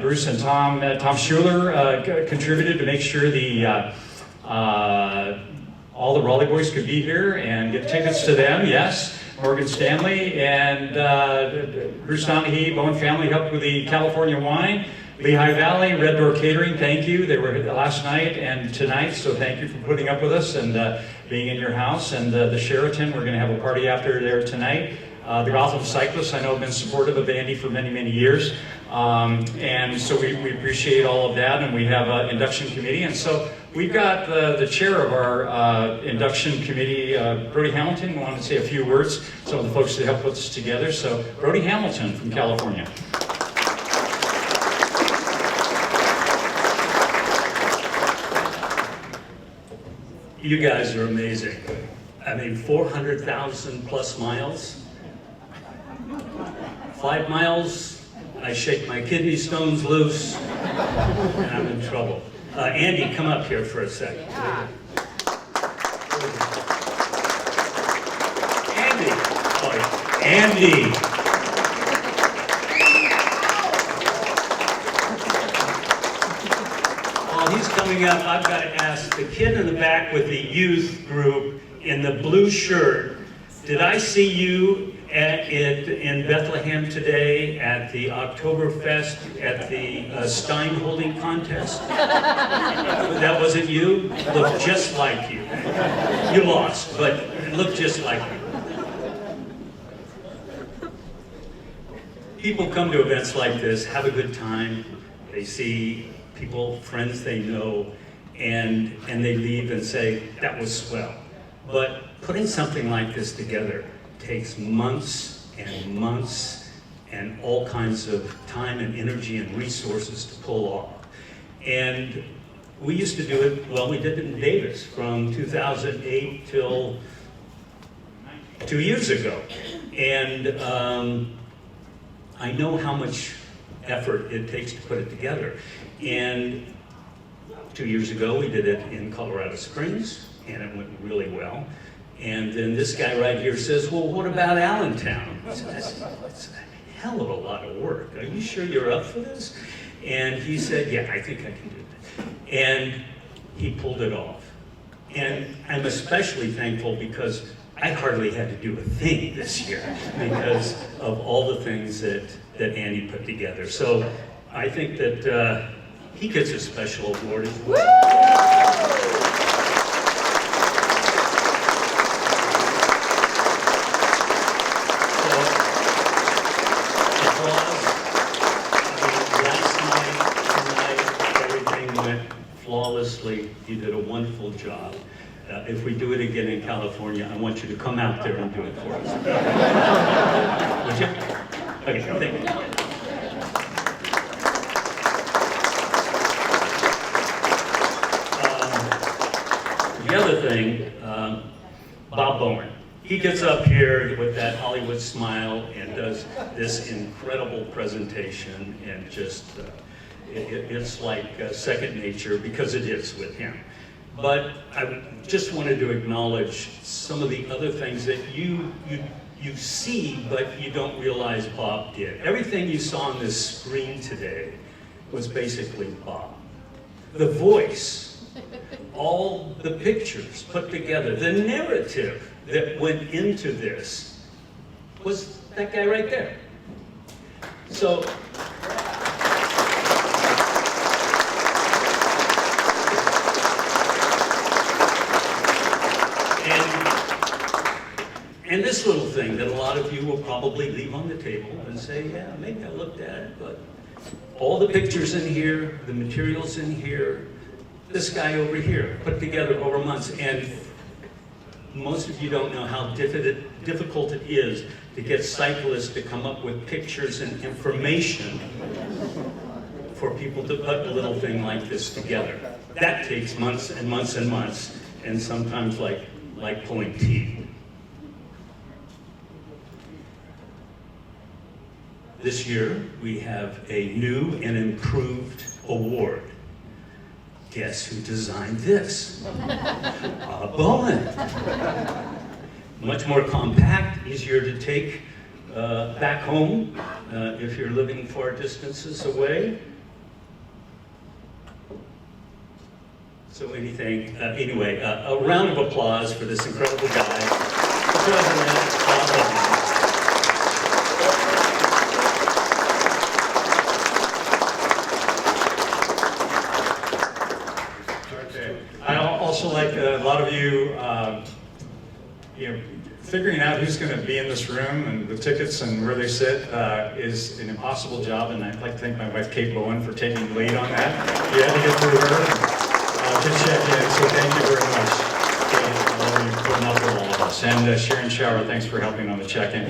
Bruce and Tom Schuler contributed to make sure all the Raleigh boys could be here and get tickets to them. Yes, Morgan Stanley and Bruce Donahue, Bowen family helped with the California wine. Lehigh Valley, Red Door Catering, thank you. They were here last night and tonight, so thank you for putting up with us and being in your house. And the Sheraton, we're going to have a party after there tonight. The Gotham Cyclists, I know, have been supportive of Andy for many, many years. And so we appreciate all of that, and we have an induction committee. And so we've got the chair of our induction committee, Brody Hamilton, wanted to say a few words, some of the folks that helped put this together. So Brody Hamilton from California. You guys are amazing. I mean, 400,000 plus miles. 5 miles, I shake my kidney stones loose, and I'm in trouble. Andy, come up here for a second. Yeah. Andy. Oh, Andy. While he's coming up, I've got to ask the kid in the back with the youth group in the blue shirt, did I see you in Bethlehem today at the Oktoberfest at the Stein holding contest? That wasn't you? Looked just like you. You lost, but it looked just like you. People come to events like this, have a good time. They see people, friends they know, and they leave and say, that was swell. But putting something like this together takes months and months and all kinds of time and energy and resources to pull off. And we used to do it, well, we did it in Davis from 2008 till 2 years ago. And I know how much effort it takes to put it together. And 2 years ago, we did it in Colorado Springs, and it went really well. And then this guy right here says, well, what about Allentown? I said, that's a hell of a lot of work. Are you sure you're up for this? And he said, yeah, I think I can do it. And he pulled it off. And I'm especially thankful because I hardly had to do a thing this year because of all the things that Andy put together. So I think that he gets a special award as well. Flawlessly. You did a wonderful job. If we do it again in California, I want you to come out there and do it for us. Would you? Okay, thank you. The other thing, Bob Bowen. He gets up here with that Hollywood smile and does this incredible presentation and just it's like second nature, because it is with him. But I just wanted to acknowledge some of the other things that you see, but you don't realize Bob did. Everything you saw on this screen today was basically Bob. The voice, all the pictures put together, the narrative that went into this was that guy right there. So, and this little thing that a lot of you will probably leave on the table and say, yeah, maybe I looked at it, but all the pictures in here, the materials in here, this guy over here, put together over months. And most of you don't know how difficult it is to get cyclists to come up with pictures and information for people to put a little thing like this together. That takes months and months and months, and sometimes like pulling teeth. This year, we have a new and improved award. Guess who designed this? Bowen. Much more compact, easier to take back home if you're living far distances away. So anyway, a round of applause for this incredible guy, the president, Bob Bowen. Also, like a lot of you, figuring out who's going to be in this room and the tickets and where they sit is an impossible job, and I'd like to thank my wife, Kate Bowen, for taking the lead on that. You had to get through her to check in, so thank you very much. You're putting up with all of us. And Sharon Shower, thanks for helping on the check-in.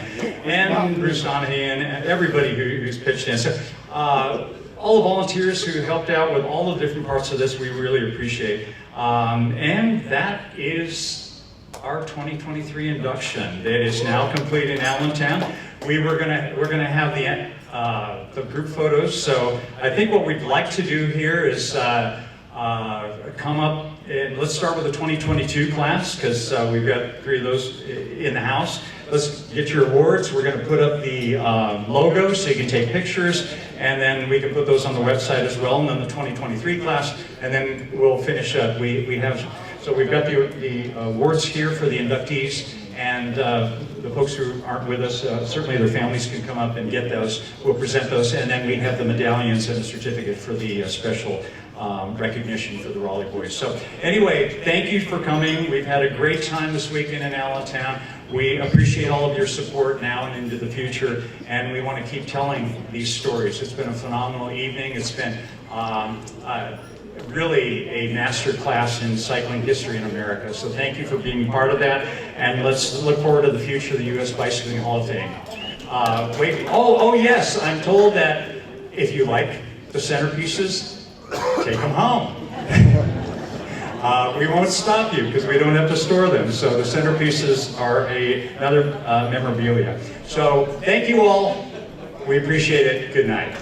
And Bruce Donahue and everybody who's pitched in. So, all the volunteers who helped out with all the different parts of this, we really appreciate. And that is our 2023 induction. That is now complete in Allentown. We're gonna have the group photos. So I think what we'd like to do here is come up and let's start with the 2022 class, because we've got 3 of those in the house. Let's get your awards. We're going to put up the logo so you can take pictures, and then we can put those on the website as well, and then the 2023 class, and then we'll finish up. We've got the awards here for the inductees, and the folks who aren't with us, certainly their families can come up and get those. We'll present those, and then we have the medallions and a certificate for the special recognition for the Raleigh boys. So anyway, thank you for coming. We've had a great time this weekend in Allentown. We appreciate all of your support now and into the future, and we want to keep telling these stories. It's been a phenomenal evening. It's been really a master class in cycling history in America. So thank you for being part of that, and let's look forward to the future of the U.S. Bicycling Hall of Fame. Oh yes, I'm told that if you like the centerpieces, take them home. We won't stop you because we don't have to store them. So the centerpieces are another memorabilia. So thank you all. We appreciate it. Good night.